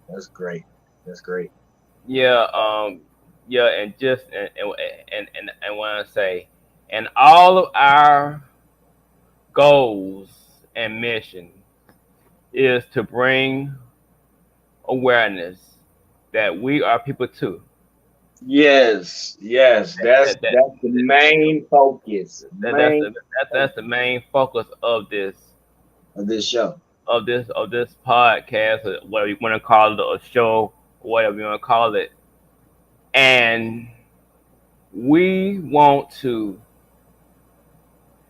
that's great. Yeah, and just and want to say, and all of our goals and mission is to bring awareness that we are people too. Yes, yes, that's That, that, the main focus, that that's main the that's the main focus of of this show. this podcast, or whatever you want to call it, a show, whatever you want to call it. And we want to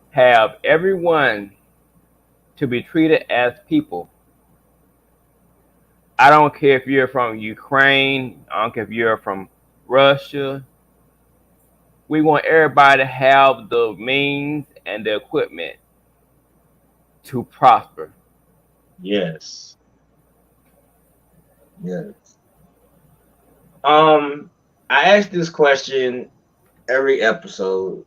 have everyone to be treated as people. I don't care if you're from Ukraine, I don't care if you're from Russia. We want everybody to have the means and the equipment to prosper. Yes, yes. I ask this question every episode.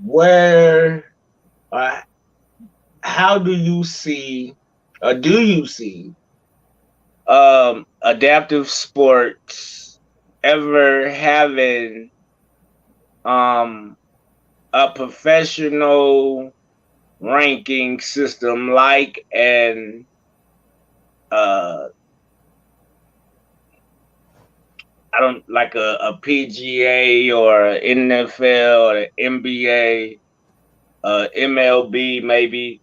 Where, uh, how do you see, or do you see, adaptive sports ever having um a professional ranking system like an uh I don't like a PGA or a NFL or an NBA, MLB maybe,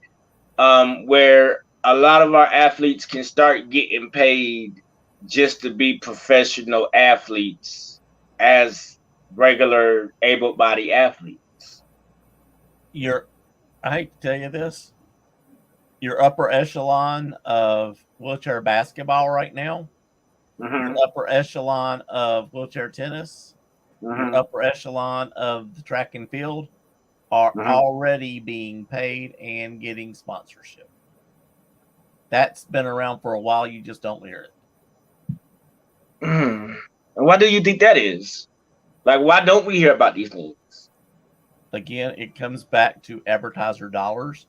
where a lot of our athletes can start getting paid just to be professional athletes as regular able-bodied athletes. I hate to tell you this, your upper echelon of wheelchair basketball right now, your Mm-hmm. upper echelon of wheelchair tennis, your Mm-hmm. upper echelon of the track and field are Mm-hmm. already being paid and getting sponsorship. That's been around for a while. You just don't hear it. And why do you think that is? Like, why don't we hear about these things? Again, it comes back to advertiser dollars.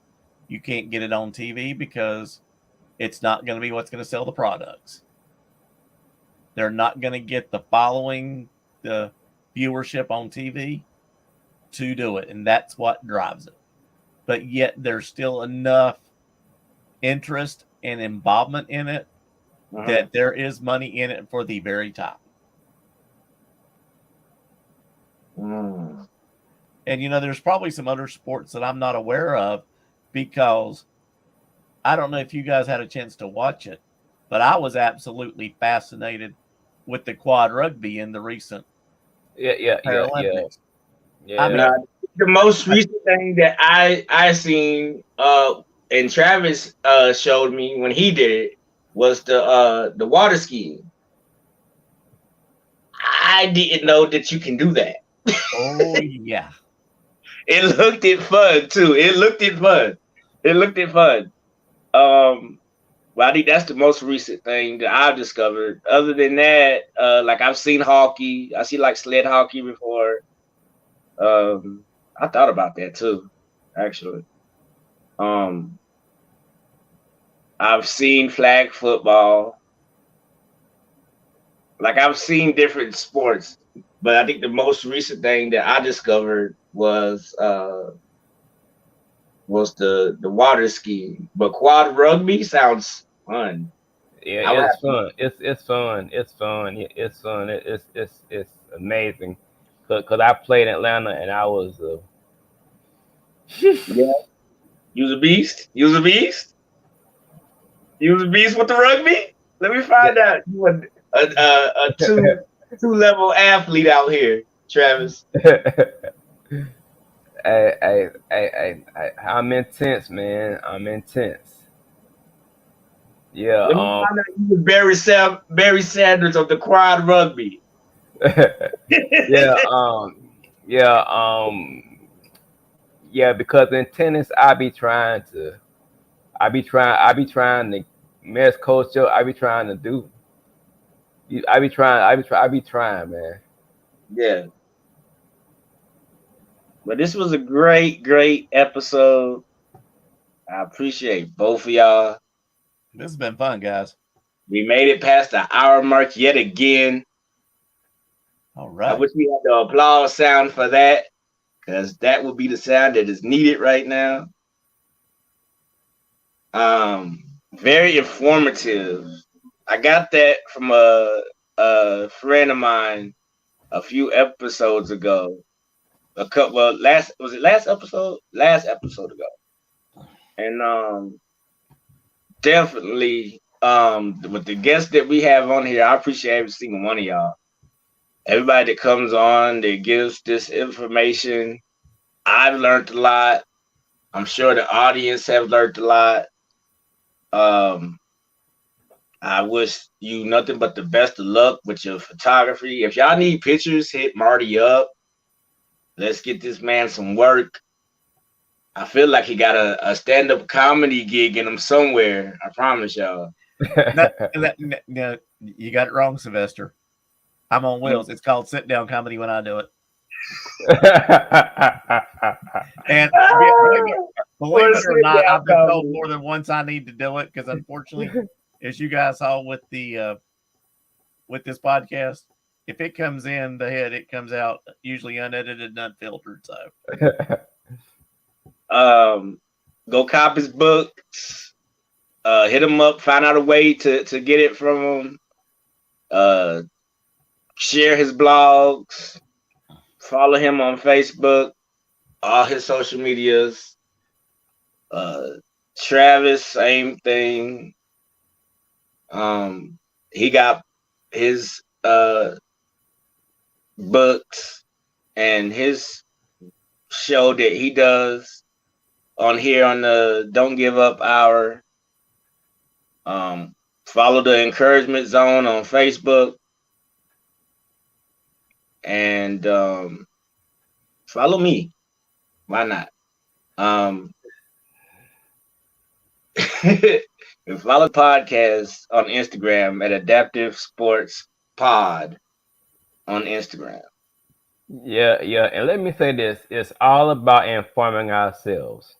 You can't get it on TV because it's not going to be what's going to sell the products. They're not going to get the following, the viewership on TV to do it. And that's what drives it. But yet there's still enough interest and involvement in it that there is money in it for the very top. Mm. And, there's probably some other sports that I'm not aware of because I don't know if you guys had a chance to watch it, but I was absolutely fascinated with the quad rugby in the recent Paralympics. I mean, Now, the most recent thing that I seen and Travis showed me when he did it was the water skiing. I didn't know that you can do that. oh yeah. It looked it fun too. It looked it fun. It looked it fun. Well, I think that's the most recent thing that I've discovered. Other than that, like I've seen hockey. I see like sled hockey before. I thought about that too, actually. Um, I've seen flag football. Like I've seen different sports, but I think the most recent thing that I discovered was the water skiing. But quad rugby sounds fun. Yeah, it's fun. It's fun. It's fun. It's fun. It's amazing. Cause I played in Atlanta and I was Yeah, you was a beast. You was a beast. You was a beast with the rugby. Let me find out. You were a two level athlete out here, Travis. I'm intense, man. I'm intense. Yeah. Let me find out you was Barry Sanders of the quad rugby. Yeah. Yeah. Yeah. Because in tennis, I be trying to mess coach up. I be trying to do. I be trying, man. Yeah. But this was a great episode. I appreciate both of y'all. This has been fun, guys. We made it past the hour mark yet again. All I right. wish we had the applause sound for that, because that would be the sound that is needed right now. Very informative. I got that from a friend of mine a few episodes ago. Last episode? Last episode ago. And definitely with the guests that we have on here, I appreciate every single one of y'all. Everybody that comes on, that gives this information. I've learned a lot. I'm sure the audience have learned a lot. I wish you nothing but the best of luck with your photography. If y'all need pictures, hit Marty up. Let's get this man some work. I feel like he got a stand-up comedy gig in him somewhere. I promise y'all. No, you got it wrong, Sylvester. I'm on wheels. It's called sit-down comedy when I do it. And believe it or not, I've been told more than once I need to do it because, unfortunately, as you guys saw with the with this podcast, if it comes in the head, it comes out usually unedited and unfiltered. So, go cop his books. Hit him up. Find out a way to get it from him. Share his blogs. Follow him on Facebook. All his social medias. Travis, same thing. He got his books and his show that he does on here on the Don't Give Up Hour. Follow the Encouragement Zone on Facebook. And follow me. Why not? And follow the podcast on Instagram at Adaptive Sports Pod on Instagram. Yeah. And let me say this: it's all about informing ourselves.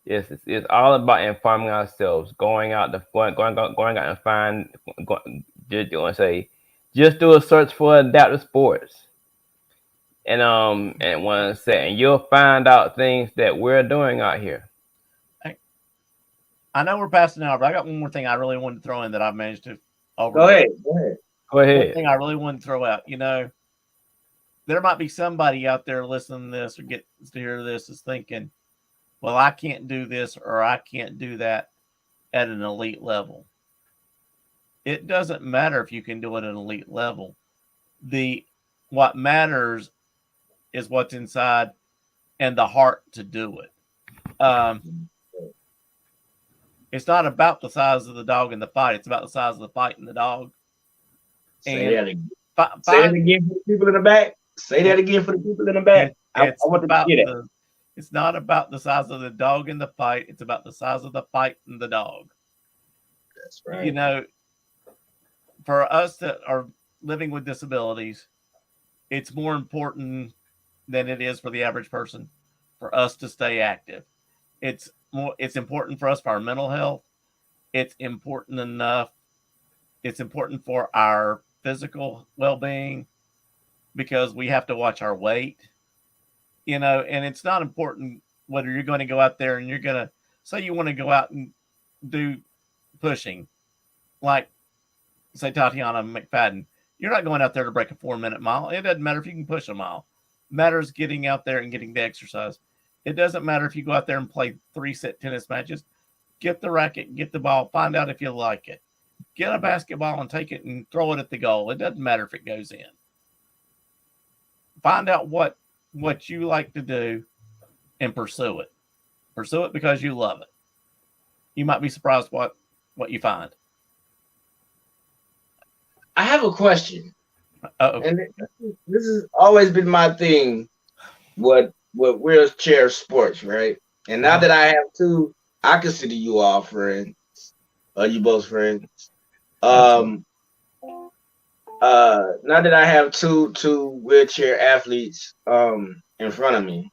Yes, it's all about informing ourselves. Going out and find. Just do a search for Adaptive Sports, and you'll find out things that we're doing out here. I know we're passing out, but I got one more thing I really wanted to throw in that I've managed to overlook. Go ahead. One thing I really wanted to throw out, there might be somebody out there listening to this or gets to hear this is thinking, well, I can't do this or I can't do that at an elite level. It doesn't matter if you can do it at an elite level. What matters is what's inside and the heart to do it. It's not about the size of the dog in the fight. It's about the size of the fight in the dog. Say that again. Say it again for the people in the back. Say that again for the people in the back. I want to get it. It's not about the size of the dog in the fight. It's about the size of the fight in the dog. That's right. For us that are living with disabilities, it's more important than it is for the average person for us to stay active. It's important for us for our mental health. It's important enough. It's important for our physical well-being because we have to watch our weight, and it's not important whether you're going to go out there and you're going to say you want to go out and do pushing, like say Tatiana McFadden. You're not going out there to break a 4-minute mile. It doesn't matter if you can push a mile. It matters getting out there and getting the exercise. It doesn't matter if you go out there and play 3-set tennis matches. Get the racket, get the ball, find out if you like it. Get a basketball and take it and throw it at the goal. It doesn't matter if it goes in. Find out what you like to do and pursue it. Pursue it because you love it. You might be surprised what you find. I have a question. Uh-oh. And this has always been my thing. What wheelchair sports, right? And now that I have two, I consider you all friends. You both friends. Now that I have two wheelchair athletes in front of me,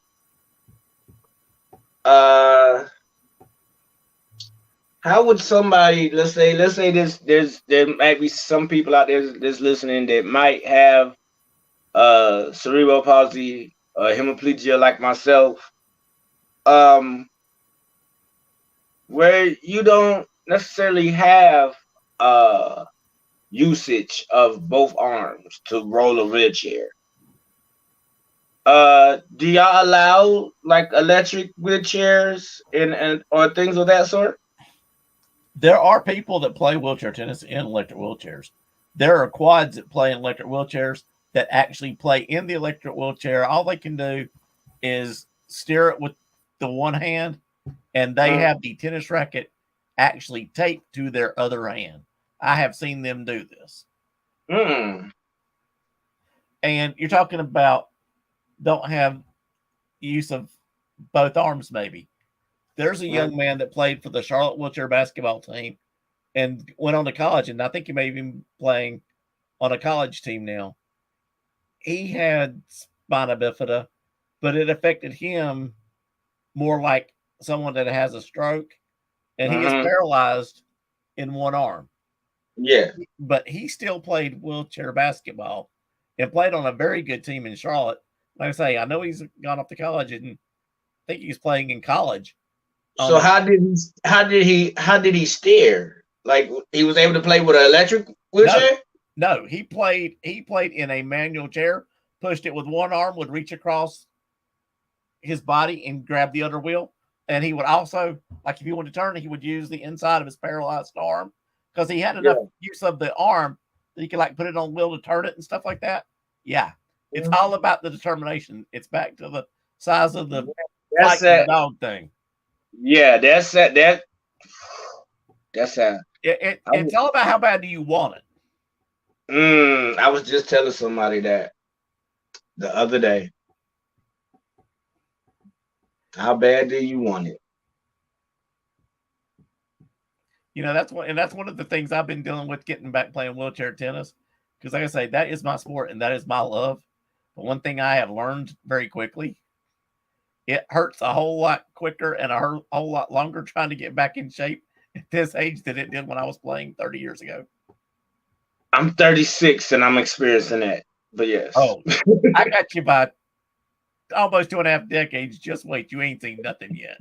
how would somebody, let's say there might be some people out there that's listening that might have cerebral palsy, hemiplegia like myself, where you don't necessarily have usage of both arms to roll a wheelchair. Do y'all allow like electric wheelchairs and or things of that sort? There are people that play wheelchair tennis in electric wheelchairs. There are quads that play in electric wheelchairs that actually play in the electric wheelchair. All they can do is steer it with the one hand, and they have the tennis racket actually taped to their other hand. I have seen them do this. Mm. And you're talking about don't have use of both arms, maybe. There's a young man that played for the Charlotte wheelchair basketball team and went on to college, and I think he may have been playing on a college team now. He had spina bifida, but it affected him more like someone that has a stroke, and he is paralyzed in one arm. Yeah. But he still played wheelchair basketball and played on a very good team in Charlotte. Like I say, I know he's gone off to college, and I think he's playing in college. So how did he steer? Like he was able to play with an electric wheelchair? No, he played in a manual chair, pushed it with one arm, would reach across his body and grab the other wheel. And he would also, like if he wanted to turn, he would use the inside of his paralyzed arm because he had enough use of the arm that he could like put it on wheel to turn it and stuff like that. Yeah. It's all about the determination. It's back to the size of the dog thing. Yeah, that's that. That's that. It's all about how bad do you want it. I was just telling somebody that the other day. How bad do you want it? You know, that's one of the things I've been dealing with getting back playing wheelchair tennis. Because like I say, that is my sport and that is my love. But one thing I have learned very quickly, it hurts a whole lot quicker and a whole lot longer trying to get back in shape at this age than it did when I was playing 30 years ago. I'm 36 and I'm experiencing that. But yes. Oh, I got you by almost 2.5 decades. Just wait. You ain't seen nothing yet.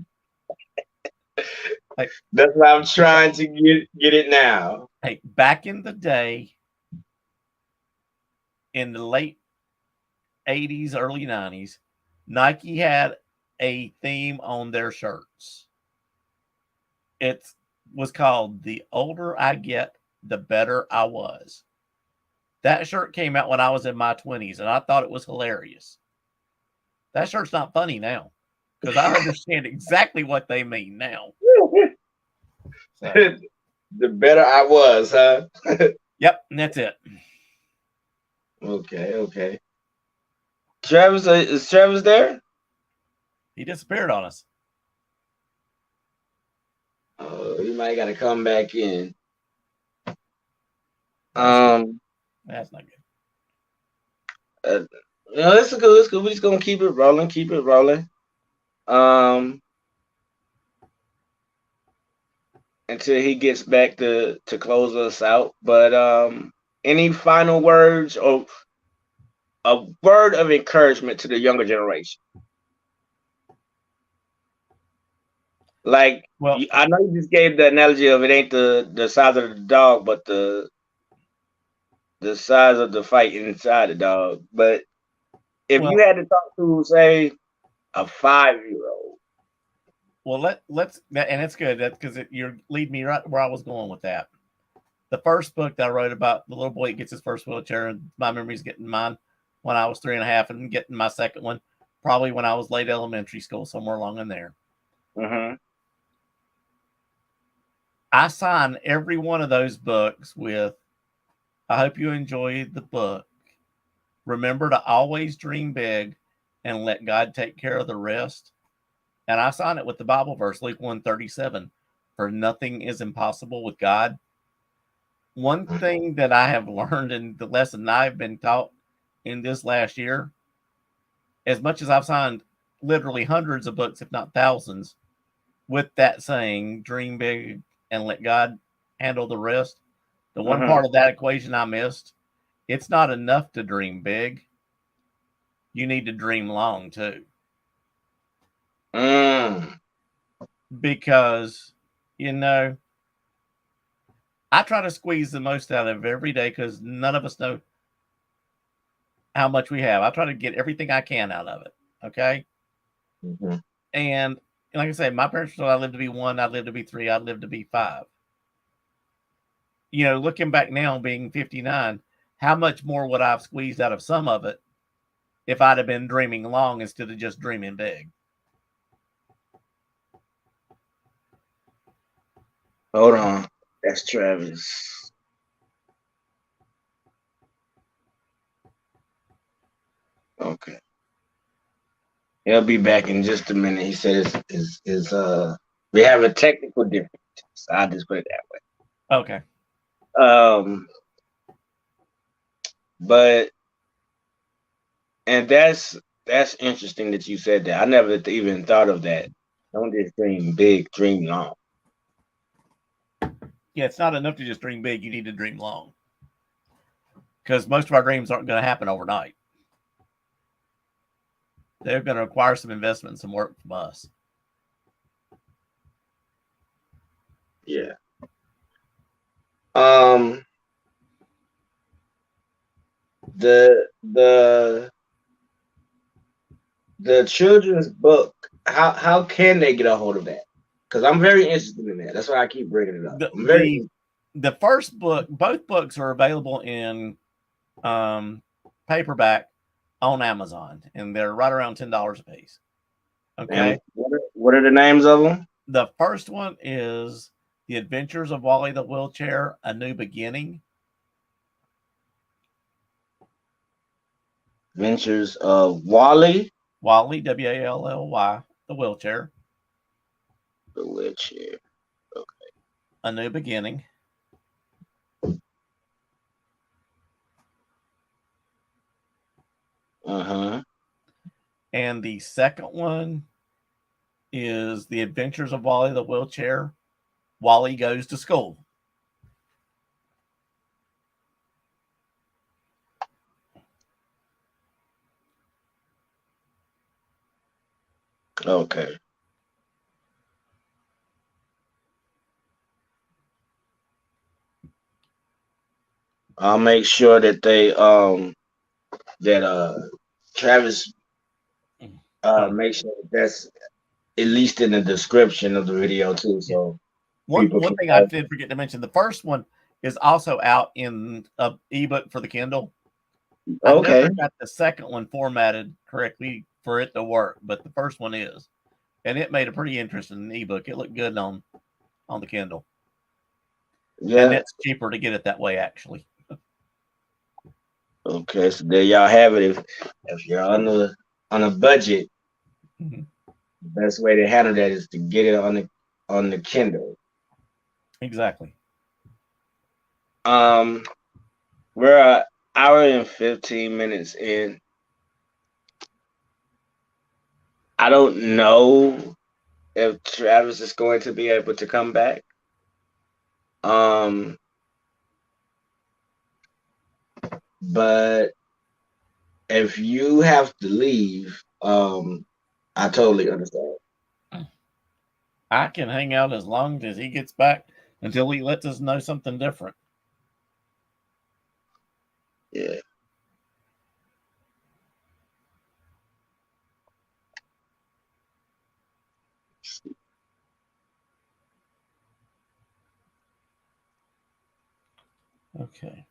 Like, that's why I'm trying to get it now. Hey, back in the day, in the late 80s, early 90s, Nike had a theme on their shirts. It was called "The Older I Get, the Better I Was." That shirt came out when I was in my 20s, and I thought it was hilarious. That shirt's not funny now because I understand exactly what they mean now. So. The better I was, huh? Yep, and that's it. Okay. Travis, is Travis there? He disappeared on us. Oh, he might got to come back in. That's not good. No, it's good. It's good. We're just gonna keep it rolling. Until he gets back to close us out. But any final words or a word of encouragement to the younger generation? Like, well, I know you just gave the analogy of it ain't the size of the dog, but the size of the fight inside the dog. But if you had to talk to, say, a 5-year-old. Well, let's and it's good because you're leading me right where I was going with that. The first book that I wrote about the little boy that gets his first wheelchair, and my memory's getting mine when I was 3.5, and getting my second one probably when I was late elementary school, somewhere along in there. Mm-hmm. I sign every one of those books with, I hope you enjoy the book. Remember to always dream big and let God take care of the rest. And I sign it with the Bible verse, Luke 1:37, for nothing is impossible with God. One thing that I have learned in the lesson I've been taught in this last year, as much as I've signed literally hundreds of books, if not thousands, with that saying, dream big and let God handle the rest, the one part of that equation I missed, it's not enough to dream big. You need to dream long too. Because, you know, I try to squeeze the most out of every day because none of us know how much we have. I try to get everything I can out of it. Okay. Mm-hmm. And like I said, my parents told I lived to be 1, I lived to be 3, I lived to be 5. You know, looking back now, being 59, how much more would I have squeezed out of some of it if I'd have been dreaming long instead of just dreaming big? Hold on. That's Travis. Okay. He'll be back in just a minute. He said we have a technical difference. So I'll just put it that way. Okay. But and that's interesting that you said that. I never even thought of that. Don't just dream big, dream long. Yeah, it's not enough to just dream big. You need to dream long. Because most of our dreams aren't going to happen overnight. They're going to require some investment and some work from us. Yeah. The children's book. How can they get a hold of that? Because I'm very interested in that. That's why I keep bringing it up. The first book, both books are available in paperback on Amazon, and they're right around $10 a piece. Okay. And what are the names of them? The first one is The Adventures of Wally the Wheelchair: A New Beginning. Adventures of Wally. Wally, W-A-L-L-Y, the wheelchair. The wheelchair. Okay. A New Beginning. Uh-huh. And the second one is The Adventures of Wally the Wheelchair: Wally Goes to School. Okay. I'll make sure that they Travis make sure that's at least in the description of the video too. So one thing I did forget to mention, the first one is also out in an ebook for the Kindle. Okay. I never got the second one formatted correctly for it to work, but the first one is. And it made a pretty interesting ebook. It looked good on the Kindle. Yeah. And it's cheaper to get it that way, actually. Okay, so there y'all have it. If you're on a budget, the best way to handle that is to get it on the Kindle. Exactly. We're an hour and 15 minutes in. I don't know if Travis is going to be able to come back. But if you have to leave, I totally understand. I can hang out as long as he gets back until he lets us know something different. Yeah. Okay.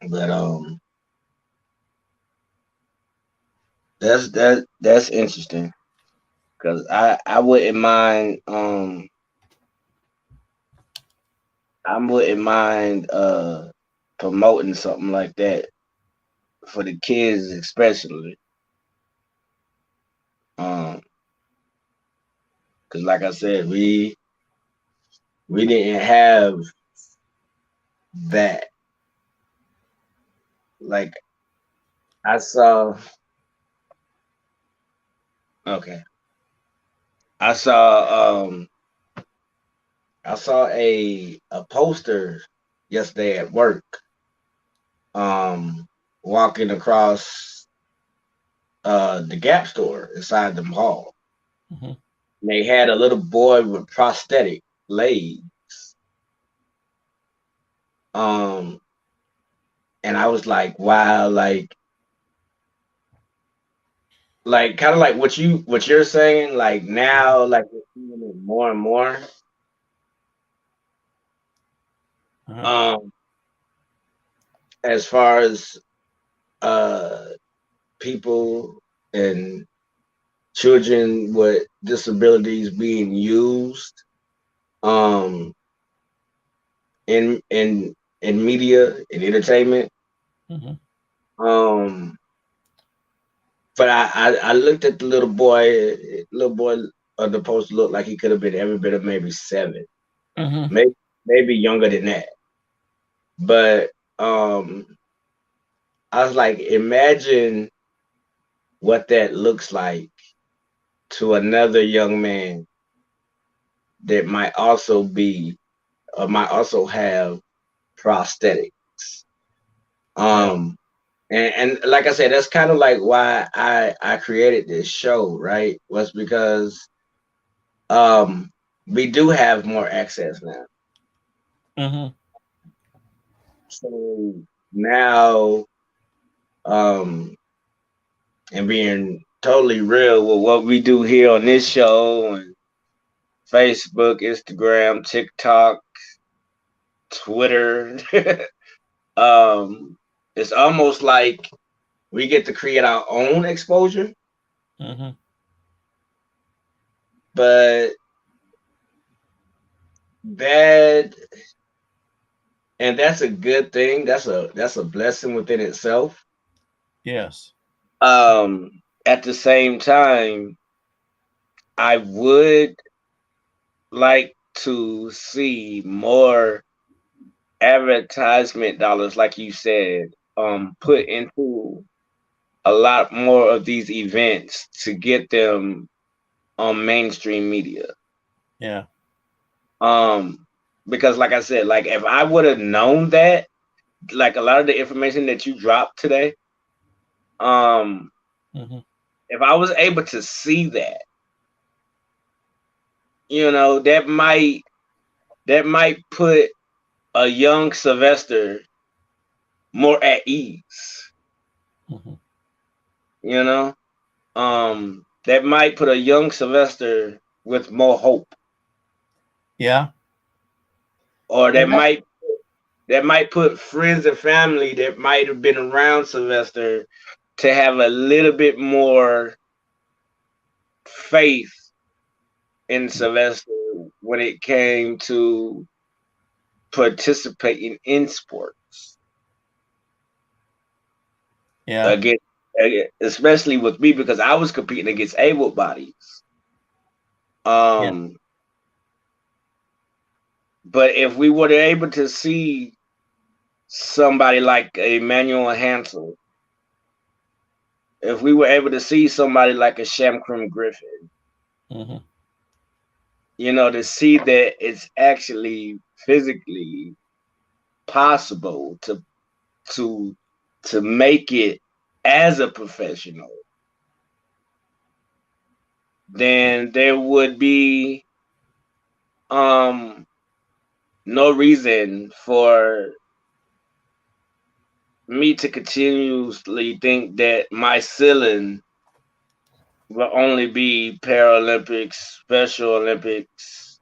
But that's interesting, because I wouldn't mind promoting something like that for the kids especially. Because like I said, we didn't have that. Like I saw I saw a poster yesterday at work, walking across the Gap store inside the mall. Mm-hmm. They had a little boy with prosthetic legs. And I was like, wow, like kind of like what you're saying, like now, like we're seeing it more and more. Uh-huh. As far as people and children with disabilities being used um in media and entertainment. Mm-hmm. But I looked at the little boy. Little boy on the post looked like he could have been every bit of maybe 7, Mm-hmm. maybe younger than that. But I was like, imagine what that looks like to another young man that might also be or might also have prosthetics. Yeah. And like I said, that's kind of like why I created this show, right? Was because we do have more access now. Mm-hmm. So now, um, and being totally real with what we do here on this show and Facebook, Instagram, TikTok, Twitter, it's almost like we get to create our own exposure, Mm-hmm. but that and that's a good thing. That's a blessing within itself. Yes. At the same time, I would like to see more advertisement dollars, like you said, put into a lot more of these events to get them on mainstream media. Yeah. Because like I said, like if I would have known that, like a lot of the information that you dropped today, um, Mm-hmm. if I was able to see that, that might put a young Sylvester more at ease. Mm-hmm. You know, that might put a young Sylvester with more hope, Yeah. or And that might put friends and family that might have been around Sylvester to have a little bit more faith in Sylvester when it came to participating in sports. yeah. Again, especially with me because I was competing against able bodies. Yeah. But if we were able to see somebody like Emmanuel Hansel, if we were able to see somebody like a Shamkram Griffin, Mm-hmm. to see that it's actually physically possible to to make it as a professional, then there would be no reason for me to continuously think that my ceiling will only be Paralympics, Special Olympics,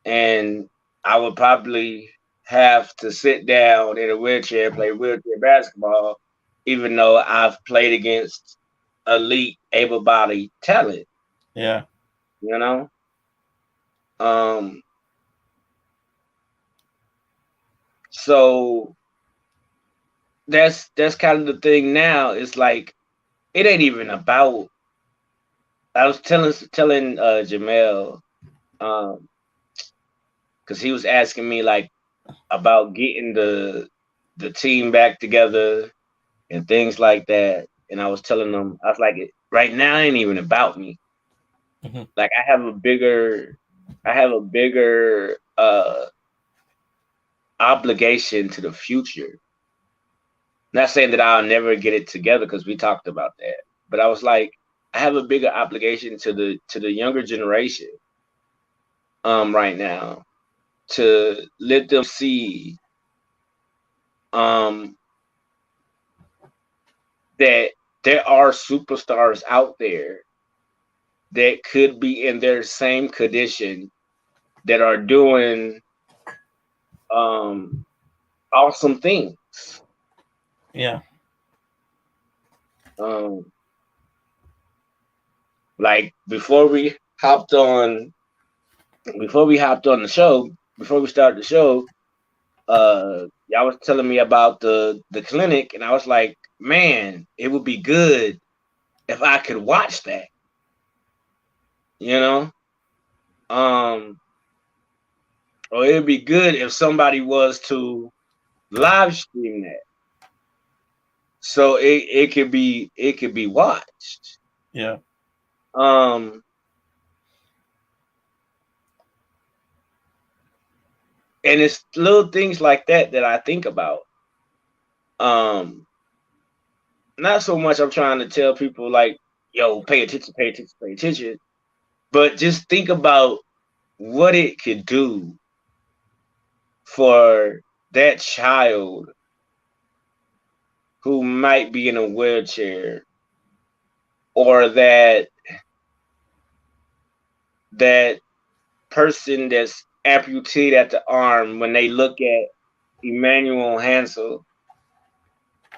and I would probably have to sit down in a wheelchair, play wheelchair basketball, even though I've played against elite able-bodied talent, Yeah. you know? Um, so that's kind of the thing now. It's like it ain't even about. I was telling Jamel, because he was asking me like about getting the team back together and things like that, and I was telling him I was like, right now it ain't even about me. Mm-hmm. Like I have a bigger obligation to the future. Not saying that I'll never get it together because we talked about that, but I was like, I have a bigger obligation to the younger generation right now to let them see that there are superstars out there that could be in their same condition that are doing awesome things. Yeah. Like before we hopped on the show, before we started the show, y'all was telling me about the clinic, and I was like, man, it would be good if I could watch that. You know? Or it'd be good if somebody was to live stream that. So it could be watched. Yeah. And it's little things like that I think about. Not so much I'm trying to tell people like, yo, pay attention. But just think about what it could do for that child who might be in a wheelchair, or that person that's amputated at the arm, when they look at Emmanuel Hansel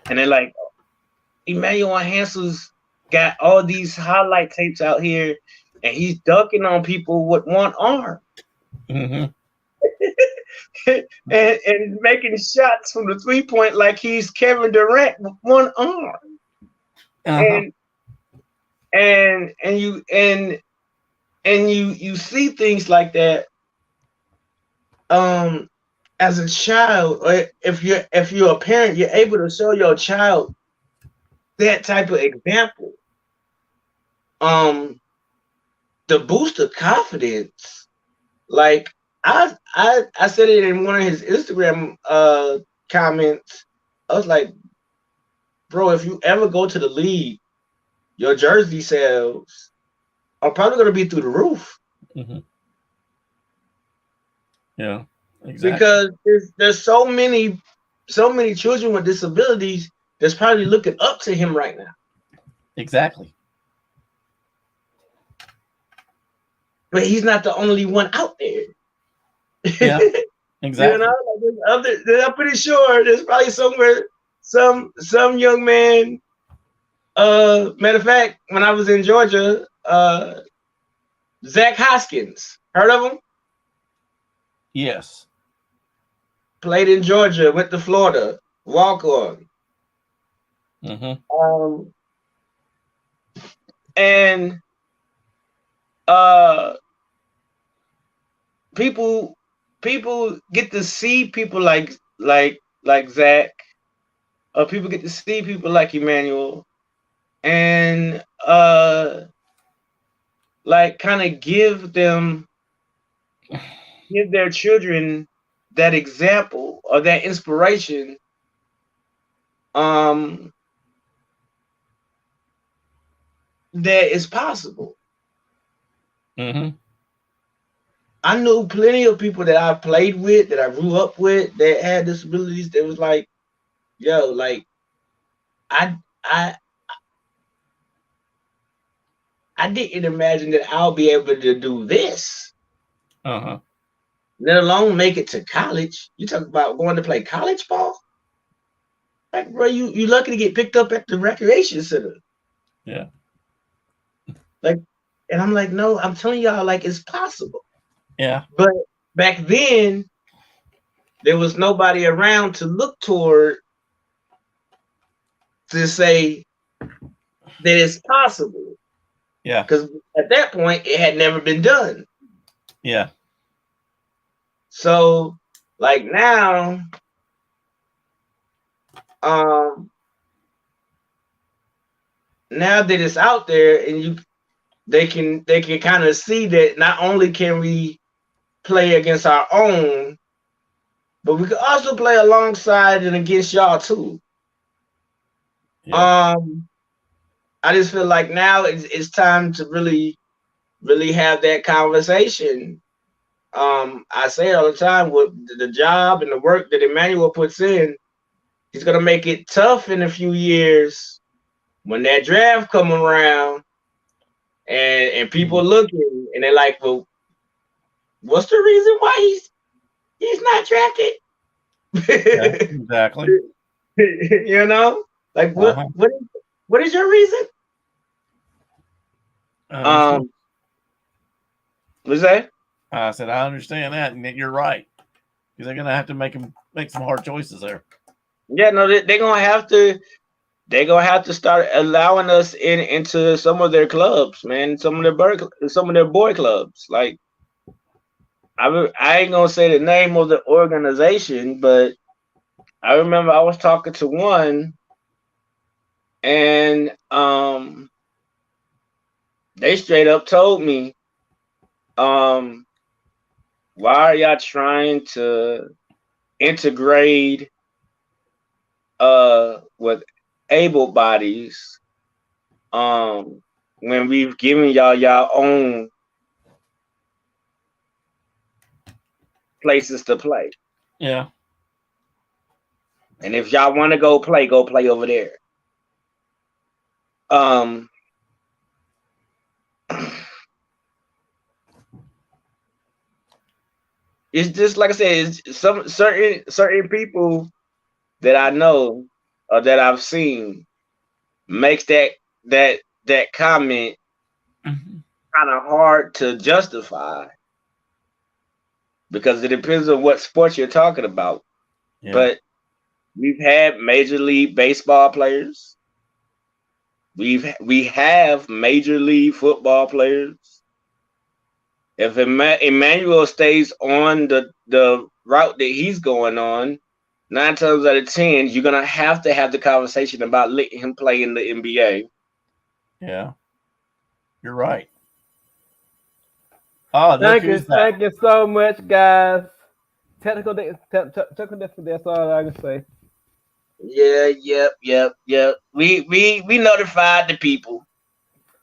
and they're like, Emmanuel Hansel's got all these highlight tapes out here and he's dunking on people with one arm. Mm-hmm. and making shots from the 3-point like he's Kevin Durant with one arm. Uh-huh. And you see things like that as a child, or if you're a parent, you're able to show your child that type of example. The boost of confidence, like I said it in one of his Instagram comments. I was like, bro, if you ever go to the league, your jersey sales are probably going to be through the roof. Mm-hmm. Yeah, exactly. Because there's so many children with disabilities that's probably looking up to him right now. Exactly. But he's not the only one out there. Yeah, exactly. You know, like I'm pretty sure there's probably somewhere some young man. Matter of fact, when I was in Georgia, Zach Hoskins, heard of him? Yes. Played in Georgia, went to Florida, walk on. Mm-hmm. And people get to see people like Zach. People get to see people like Emmanuel, and like kind of give their children that example or that inspiration. That is possible. Mm-hmm. I knew plenty of people that I played with, that I grew up with, that had disabilities. That was like, yo, like, I didn't imagine that I'll be able to do this. Uh-huh. Let alone make it to college. You talk about going to play college ball? Like, bro, you lucky to get picked up at the recreation center. Yeah. Like, and I'm like, no, I'm telling y'all, like, it's possible. Yeah. But back then, there was nobody around to look toward to say that it's possible. Yeah. Because at that point, it had never been done. Yeah. So, like now, now that it's out there, and they can kind of see that not only can we play against our own, but we can also play alongside and against y'all too. Yeah. I just feel like now it's time to really have that conversation. I say it all the time with the job and the work that Emmanuel puts in. He's gonna make it tough in a few years when that draft come around and people looking and they're like, well, what's the reason why he's not drafted? Yeah, exactly. You know, like what is your reason? What's that? I said I understand that, and you're right, because they're gonna have to make some hard choices there. Yeah, no, they're gonna have to. They're gonna have to start allowing us into some of their clubs, man. Some of their boy clubs. Like I ain't gonna say the name of the organization, but I remember I was talking to one, and they straight up told me, why are y'all trying to integrate with able bodies when we've given y'all own places to play? Yeah. And if y'all want to go play over there. It's just like I said, it's some certain people that I know or that I've seen makes that comment kind of hard to justify because it depends on what sport you're talking about. Yeah. But we've had Major League Baseball players. We have Major League Football players. If Emmanuel stays on the route that he's going on, 9 times out of 10, you're gonna have to have the conversation about letting him play in the NBA. Yeah, you're right. Oh, thank you so much, guys. Technical difficulty. That's all I can say. Yeah, yep. We notified the people.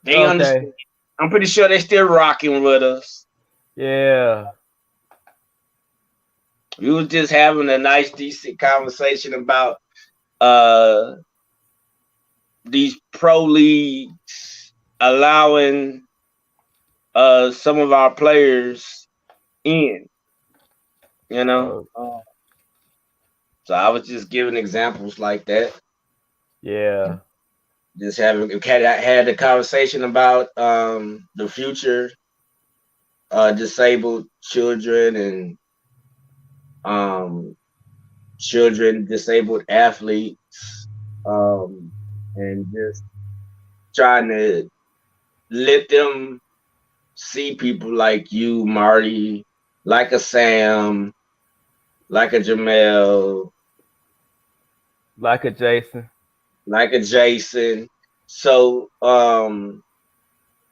They understand. I'm pretty sure they're still rocking with us. Yeah. We was just having a nice, decent conversation about these pro leagues allowing some of our players in. You know? So I was just giving examples like that. Yeah. Just had a conversation about the future disabled children and children disabled athletes and just trying to let them see people like you, Marty, like a Sam, like a Jamel, like a Jason. So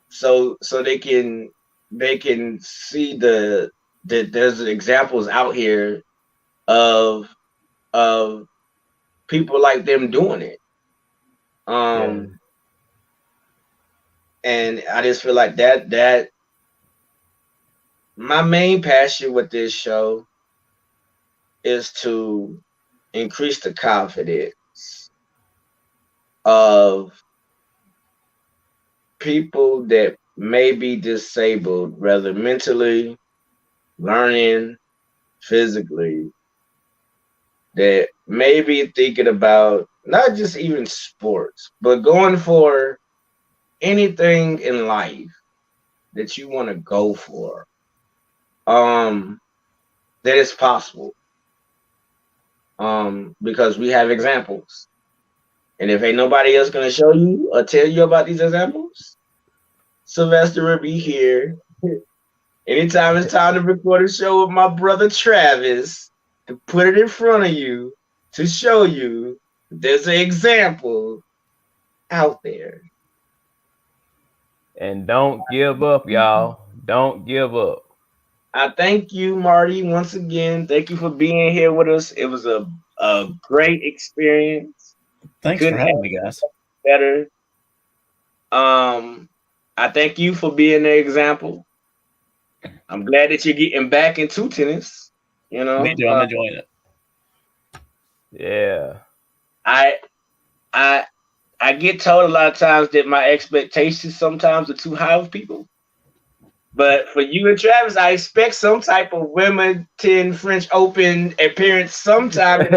so they can see that there's examples out here of people like them doing it. And I just feel like that my main passion with this show is to increase the confidence of people that may be disabled, whether mentally, learning, physically, that may be thinking about not just even sports, but going for anything in life that you want to go for. That is possible. Because we have examples. And if ain't nobody else gonna show you or tell you about these examples, Sylvester will be here. Anytime it's time to record a show with my brother Travis, to put it in front of you to show you there's an example out there. And don't give up, y'all. Don't give up. I thank you, Marty, once again. Thank you for being here with us. It was a great experience. Thanks for having me, guys. Better. I thank you for being the example. I'm glad that you're getting back into tennis. You know, Me too. I'm enjoying it. Yeah. I get told a lot of times that my expectations sometimes are too high with people. But for you and Travis, I expect some type of Wimbledon French Open appearance sometime.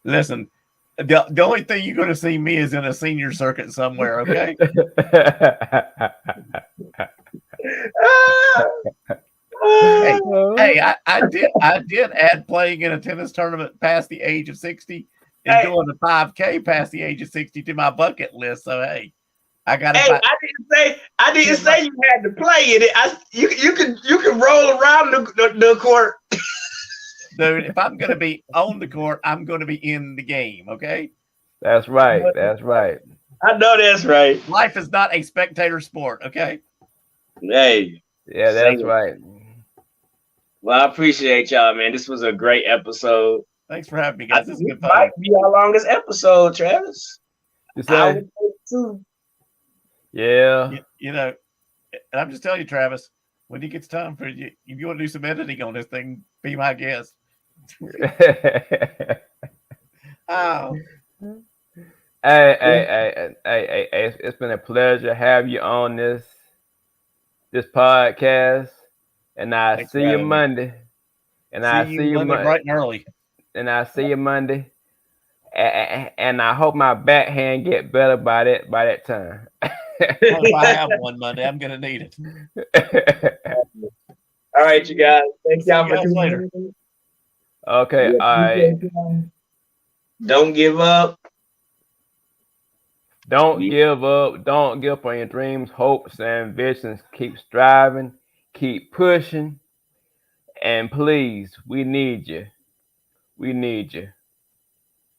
Listen, the only thing you're going to see me is in a senior circuit somewhere, okay? Hey, I did add playing in a tennis tournament past the age of 60 and doing the 5K past the age of 60 to my bucket list. So hey, I got Hey, I didn't say you had to play in it. You can roll around the court. Dude, if I'm gonna be on the court, I'm gonna be in the game, okay? That's right. That's right. I know that's right. Life is not a spectator sport, okay? Hey. Yeah, that's right. Well, I appreciate y'all, man. This was a great episode. Thanks for having me, guys. This is good fun. Might be our longest episode, Travis. Yeah. You know, and I'm just telling you, Travis, when it gets time for you, if you want to do some editing on this thing, be my guest. Oh. Hey, it's been a pleasure to have you on this podcast. And I see you Monday. And I see you Monday bright and early. And I see you Monday. And I hope my backhand get better by that time. If I have one Monday, I'm gonna need it. All right, you guys. Thank y'all for tuning later. Okay, all right. Don't give up. Don't give up. Don't give up on your dreams, hopes, and visions. Keep striving. Keep pushing. And please, we need you. We need you.